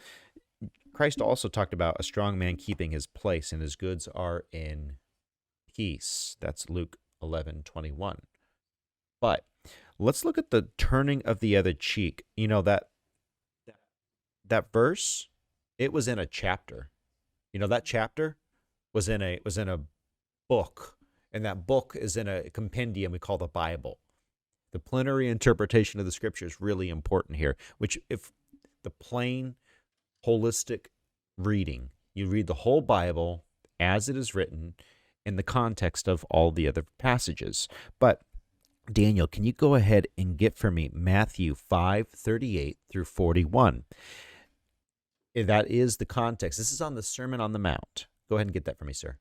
Christ also talked about a strong man keeping his place, and his goods are in peace. That's Luke 11:21. But let's look at the turning of the other cheek. You know, that verse, it was in a chapter. You know, that chapter was in a book, and that book is in a compendium we call the Bible. The plenary interpretation of the scripture is really important here, which if the plain holistic reading, you read the whole Bible as it is written in the context of all the other passages. But Daniel, can you go ahead and get for me Matthew 5:38 through 41? That is the context. This is on the Sermon on the Mount. Go ahead and get that for me, sir.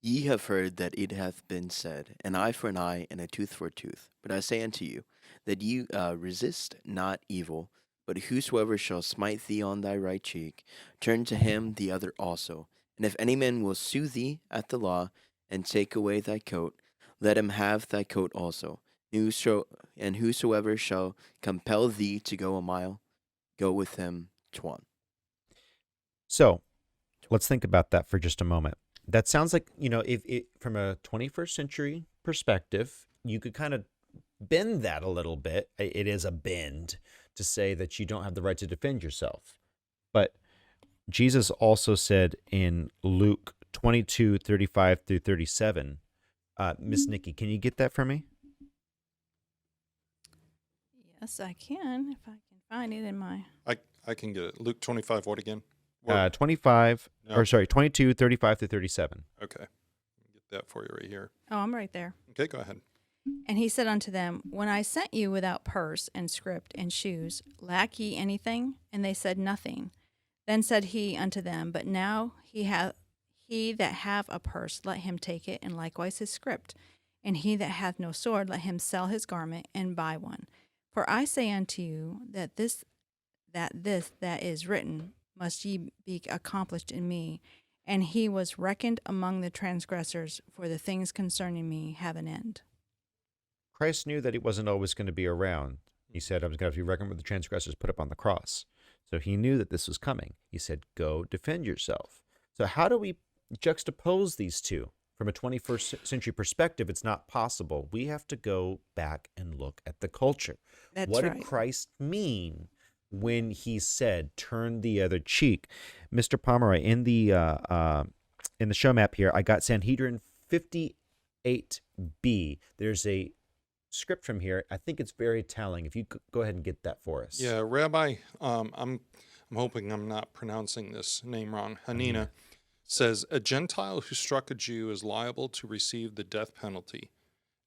Ye have heard that it hath been said, an eye for an eye, and a tooth for a tooth. But I say unto you, that ye resist not evil, but whosoever shall smite thee on thy right cheek, turn to him the other also. And if any man will sue thee at the law, and take away thy coat, let him have thy coat also. And whosoever shall compel thee to go a mile, go with him 20. So let's think about that for just a moment. That sounds like, you know, if from a 21st century perspective, you could kind of bend that a little bit. It is a bend to say that you don't have the right to defend yourself. But Jesus also said in Luke 22:35 through 37, Miss Nikki, can you get that for me? Yes, I can, if I can find it in my. I can get it. Luke 25, what again? 22:35 through 37. Okay. Get that for you right here. Oh, I'm right there. Okay, go ahead. And he said unto them, When I sent you without purse and script and shoes, lack ye anything? And they said, Nothing. Then said he unto them, But now he that have a purse, let him take it, and likewise his script. And he that hath no sword, let him sell his garment and buy one. For I say unto you that this that is written must ye be accomplished in me. And he was reckoned among the transgressors, for the things concerning me have an end. Christ knew that he wasn't always going to be around. He said, I was going to be reckoned with the transgressors put up on the cross. So he knew that this was coming. He said, go defend yourself. So how do we juxtapose these two? From a 21st century perspective, it's not possible. We have to go back and look at the culture. That's what right. did Christ mean when he said, turn the other cheek? Mr. Pomeroy, in the show map here, I got Sanhedrin 58b. There's a script from here. I think it's very telling. If you could go ahead and get that for us. Yeah, Rabbi, I'm I'm hoping I'm not pronouncing this name wrong. Hanina. Hanina says, a Gentile who struck a Jew is liable to receive the death penalty,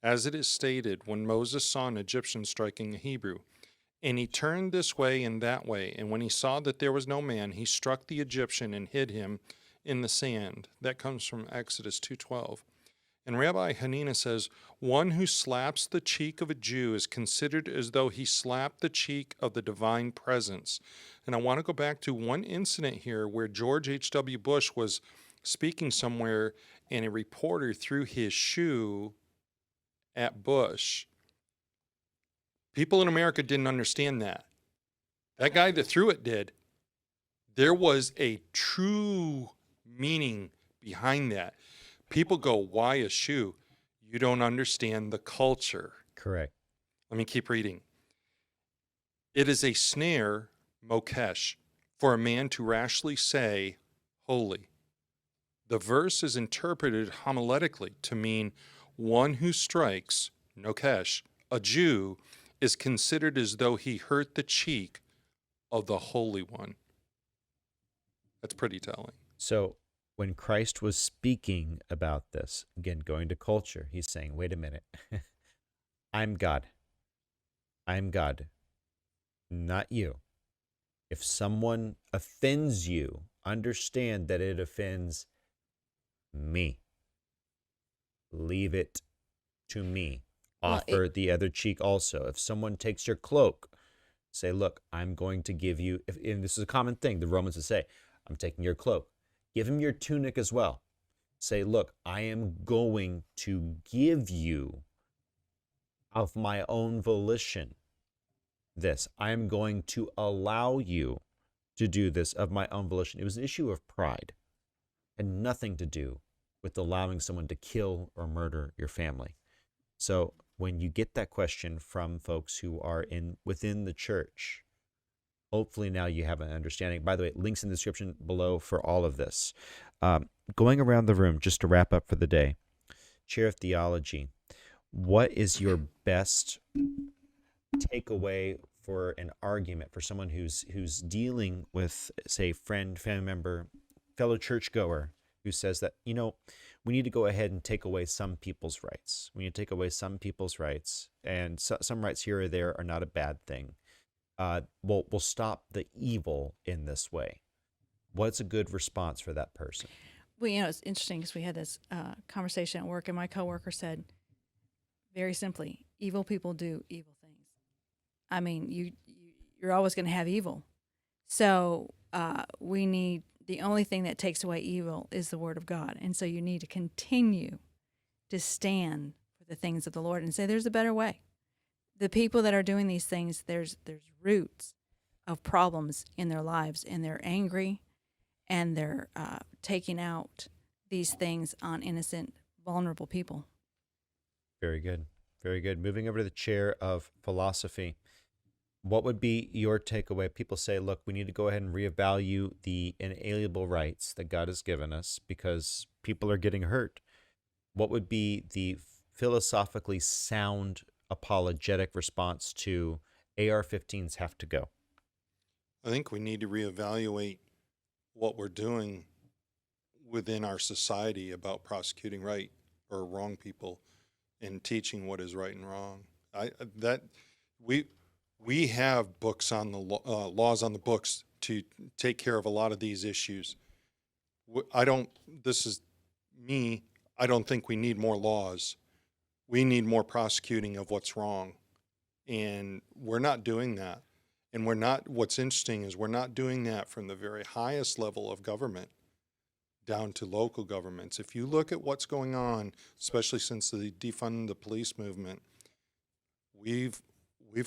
as it is stated when Moses saw an Egyptian striking a Hebrew. And he turned this way and that way, and when he saw that there was no man, he struck the Egyptian and hid him in the sand. That comes from Exodus 2:12. And Rabbi Hanina says, one who slaps the cheek of a Jew is considered as though he slapped the cheek of the divine presence. And I want to go back to one incident here where George H.W. Bush was speaking somewhere, and a reporter threw his shoe at Bush. People in America didn't understand that. That guy that threw it did. There was a true meaning behind that. People go, why a shoe? You don't understand the culture. Correct. Let me keep reading. It is a snare, mokesh, for a man to rashly say, holy. The verse is interpreted homiletically to mean one who strikes, nokesh, a Jew, is considered as though he hurt the cheek of the Holy One. That's pretty telling. So when Christ was speaking about this, again, going to culture, he's saying, wait a minute, I'm God. I'm God, not you. If someone offends you, understand that it offends me. Leave it to me. Offer the other cheek also. If someone takes your cloak, say, look, I'm going to give you, and this is a common thing the Romans would say, I'm taking your cloak. Give him your tunic as well. Say, look, I am going to give you of my own volition this. I am going to allow you to do this of my own volition. It was an issue of pride and nothing to do with allowing someone to kill or murder your family. So when you get that question from folks who are within the church, hopefully now you have an understanding. By the way, links in the description below for all of this. Going around the room, just to wrap up for the day, Chair of Theology, what is your best takeaway for an argument for someone who's dealing with, say, friend, family member, fellow churchgoer, who says that, we need to go ahead and take away some people's rights. We need to take away some people's rights, and some rights here or there are not a bad thing. We'll stop the evil in this way. What's a good response for that person? Well, it's interesting because we had this conversation at work, and my coworker said, very simply, evil people do evil things. I mean, you're always going to have evil. So we need, the only thing that takes away evil is the word of God. And so you need to continue to stand for the things of the Lord and say, there's a better way. The people that are doing these things, there's roots of problems in their lives, and they're angry, and they're taking out these things on innocent, vulnerable people. Very good. Very good. Moving over to the chair of philosophy, what would be your takeaway? People say, look, we need to go ahead and reevaluate the inalienable rights that God has given us because people are getting hurt. What would be the philosophically sound apologetic response to AR-15s have to go? I think we need to reevaluate what we're doing within our society about prosecuting right or wrong people and teaching what is right and wrong. We have books on the laws on the books to take care of a lot of these issues. This is me. I don't think we need more laws. We need more prosecuting of what's wrong. And we're not doing that. And what's interesting is we're not doing that from the very highest level of government down to local governments. If you look at what's going on, especially since the defund the police movement, we've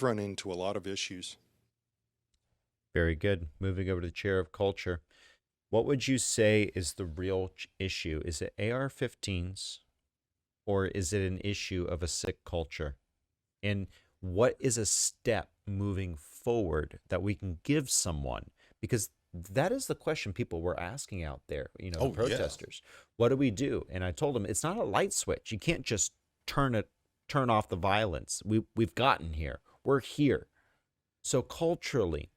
run into a lot of issues. Very good. Moving over to the chair of culture, what would you say is the real issue? Is it AR-15s, or is it an issue of a sick culture? And what is a step moving forward that we can give someone? Because that is the question people were asking out there, the protesters. Yeah. What do we do? And I told them it's not a light switch. You can't just turn off the violence. We've gotten here. We're here. So culturally,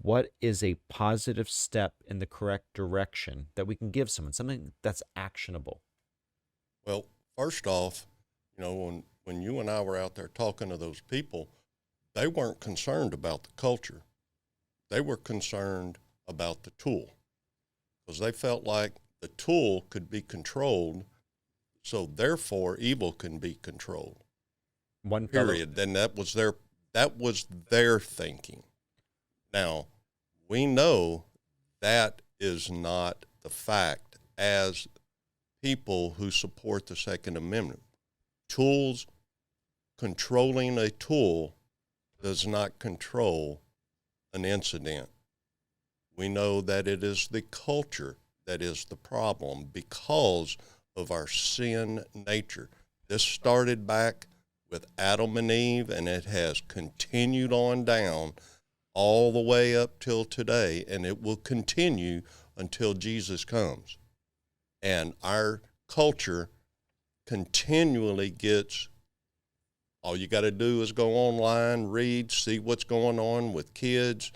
what is a positive step in the correct direction that we can give someone, something that's actionable? Well, first off, when you and I were out there talking to those people, they weren't concerned about the culture. They were concerned about the tool because they felt like the tool could be controlled, so therefore evil can be controlled. One fellow, Period. Then that was their thinking. Now, we know that is not the fact as people who support the Second Amendment. Tools, controlling a tool does not control an incident. We know that it is the culture that is the problem because of our sin nature. This started back with Adam and Eve, and it has continued on down all the way up till today, and it will continue until Jesus comes. And our culture continually gets, all you got to do is go online, read, see what's going on with kids,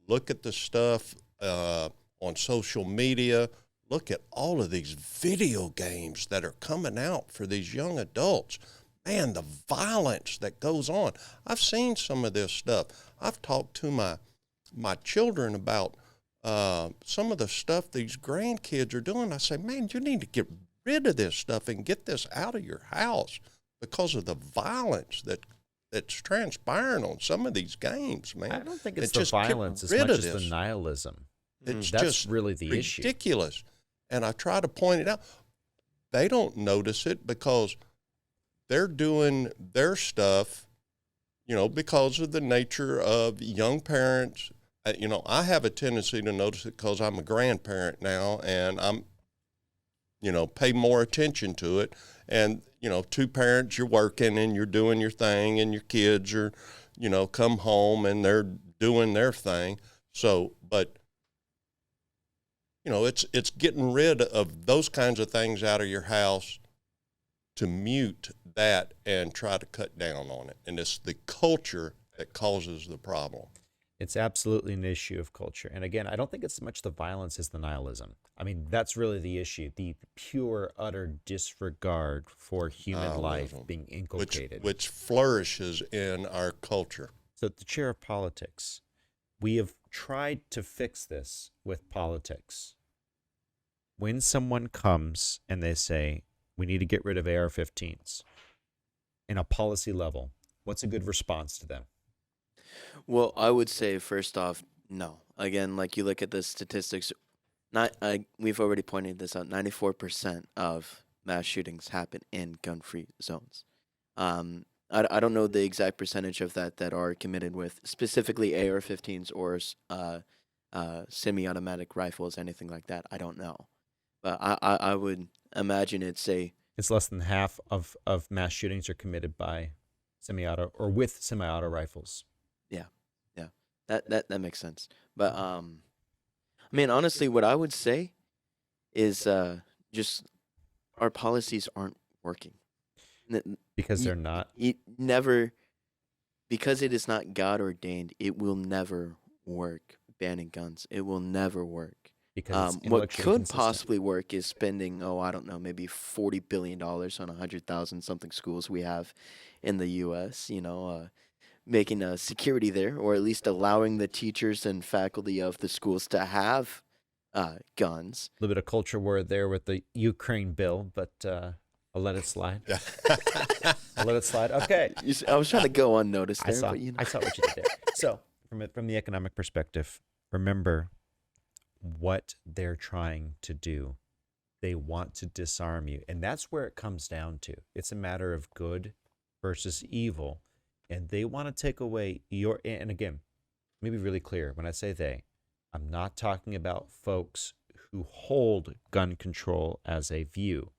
look at the stuff on social media, look at all of these video games that are coming out for these young adults. Man, the violence that goes on. I've seen some of this stuff. I've talked to my children about some of the stuff these grandkids are doing. I say, man, you need to get rid of this stuff and get this out of your house because of the violence that's transpiring on some of these games, man. I don't think it's And the just get violence as rid much of as the this. nihilism. It's That's just really the issue. ridiculous. And I try to point it out. They don't notice it because they're doing their stuff, because of the nature of young parents. I have a tendency to notice it because I'm a grandparent now, and I'm, pay more attention to it. And, two parents, you're working and you're doing your thing, and your kids are, come home and they're doing their thing. So, but, it's getting rid of those kinds of things out of your house to mute that and try to cut down on it. And it's the culture that causes the problem. It's absolutely an issue of culture. And again, I don't think it's so much the violence as the nihilism. I mean, that's really the issue, the pure, utter disregard for human life Nihilism, being inculcated. which flourishes in our culture. So the chair of politics, we have tried to fix this with politics. When someone comes and they say, we need to get rid of AR-15s in a policy level, what's a good response to them? Well, I would say first off, no. Again, like you look at the statistics, we've already pointed this out. 94% of mass shootings happen in gun-free zones. I don't know the exact percentage of that are committed with specifically AR-15s or semi-automatic rifles, anything like that. I don't know, but I would imagine it's less than half of mass shootings are committed by semi-auto or with semi-auto rifles. That makes sense. But I mean, honestly, what I would say is just our policies aren't working. Because they're not. Because it is not God ordained, it will never work. Banning guns, it will never work. Because it's what intellectually could inconsistent. possibly work is spending, I don't know, maybe $40 billion on 100,000 something schools we have in the U.S. Making a security there, or at least allowing the teachers and faculty of the schools to have guns. A little bit of culture war there with the Ukraine bill, but I'll let it slide. Yeah. I'll let it slide. Okay. I was trying to go unnoticed I there, saw, but I saw what you did there. So, from the economic perspective, remember what they're trying to do. They want to disarm you, and that's where it comes down to. It's a matter of good versus evil, and they want to take away your. And again, let me be really clear when I say they. I'm not talking about folks who hold gun control as a view.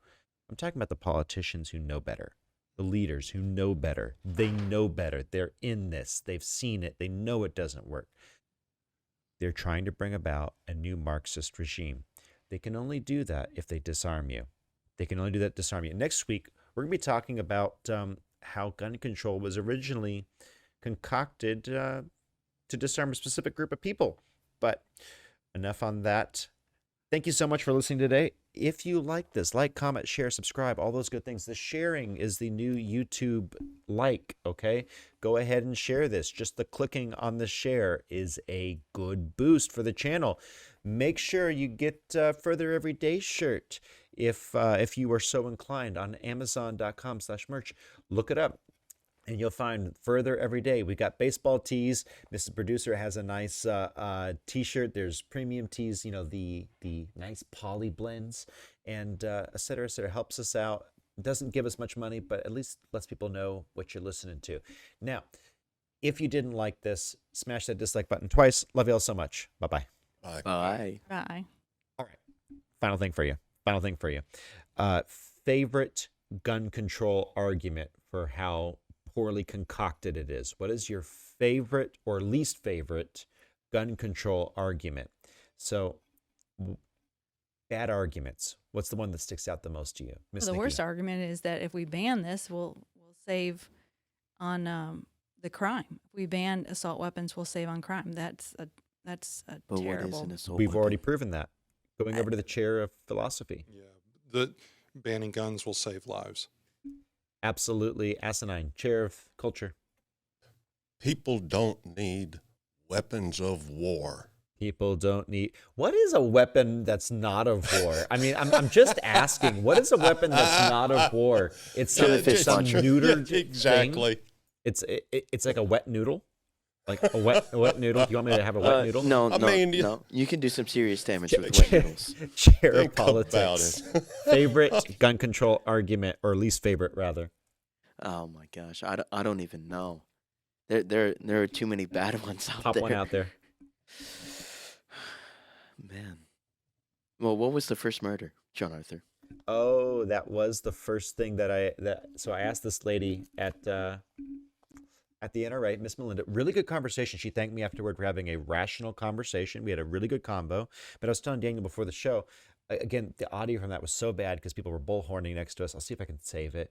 I'm talking about the politicians who know better. The leaders who know better. They know better. They're in this. They've seen it. They know it doesn't work. They're trying to bring about a new Marxist regime. They can only do that if they disarm you. They can only do that to disarm you. Next week, we're going to be talking about how gun control was originally concocted to disarm a specific group of people. But enough on that. Thank you so much for listening today. If you like this, like, comment, share, subscribe, all those good things. The sharing is the new YouTube like, okay? Go ahead and share this. Just the clicking on the share is a good boost for the channel. Make sure you get Further Everyday shirt if you are so inclined on Amazon.com/merch. Look it up. And you'll find Further Every Day. We got baseball tees. Mrs. Producer has a nice T-shirt. There's premium tees, the nice poly blends, and et cetera, et cetera. Helps us out. Doesn't give us much money, but at least lets people know what you're listening to. Now, if you didn't like this, smash that dislike button twice. Love you all so much. Bye-bye. Bye. Bye. Bye. All right. Final thing for you. Favorite gun control argument for how poorly concocted it is. What is your favorite or least favorite gun control argument? So, bad arguments. What's the one that sticks out the most to you, Miss Well, the Nikki? worst argument is that if we ban this, we'll save on the crime. If we ban assault weapons, we'll save on crime. That's a But what is terrible. an assault We've weapon? already proven that. Going over to the chair of philosophy. Yeah, the banning guns will save lives. Absolutely asinine. Chair of culture. People don't need weapons of war. People don't need. What is a weapon that's not of war? I mean, I'm just asking. What is a weapon that's not of war? It's some, Jellyfish some launcher. neutered thing. Exactly. It's like a wet noodle, like a wet noodle. Do you want me to have a wet noodle? No, I no, mean, no. You can do some serious damage with wet noodles. Chair of Think about politics. it. Favorite gun control argument, or least favorite rather? Oh my gosh, I don't even know. There are too many bad ones out Pop there. one out there. Man. Well, what was the first murder, John Arthur? Oh, that was the first thing so I asked this lady at the NRA, Miss Melinda, really good conversation. She thanked me afterward for having a rational conversation. We had a really good combo. But I was telling Daniel before the show, again, the audio from that was so bad because people were bullhorning next to us. I'll see if I can save it.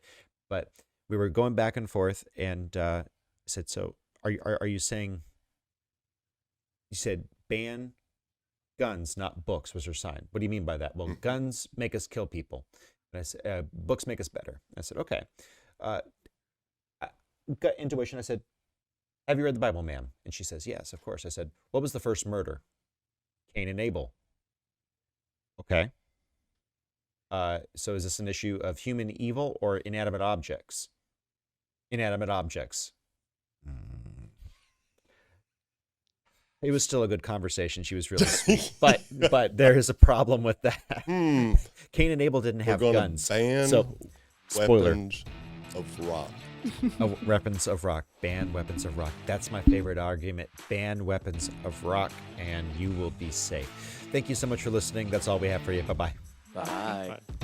But we were going back and forth, and I said, so are you saying, you said ban guns, not books, was her sign. What do you mean by that? Well, guns make us kill people. And I said, books make us better. I said, okay. Gut intuition, I said, have you read the Bible, ma'am? And she says, yes, of course. I said, what was the first murder? Cain and Abel. Okay. So is this an issue of human evil or inanimate objects? Inanimate objects. It was still a good conversation. She was really sweet. But there is a problem with that. Cain and Abel didn't have We're gonna guns. ban So, spoiler. weapons of rock. Weapons of rock. Ban weapons of rock. That's my favorite argument. Ban weapons of rock, and you will be safe. Thank you so much for listening. That's all we have for you. Bye-bye. Bye. Bye.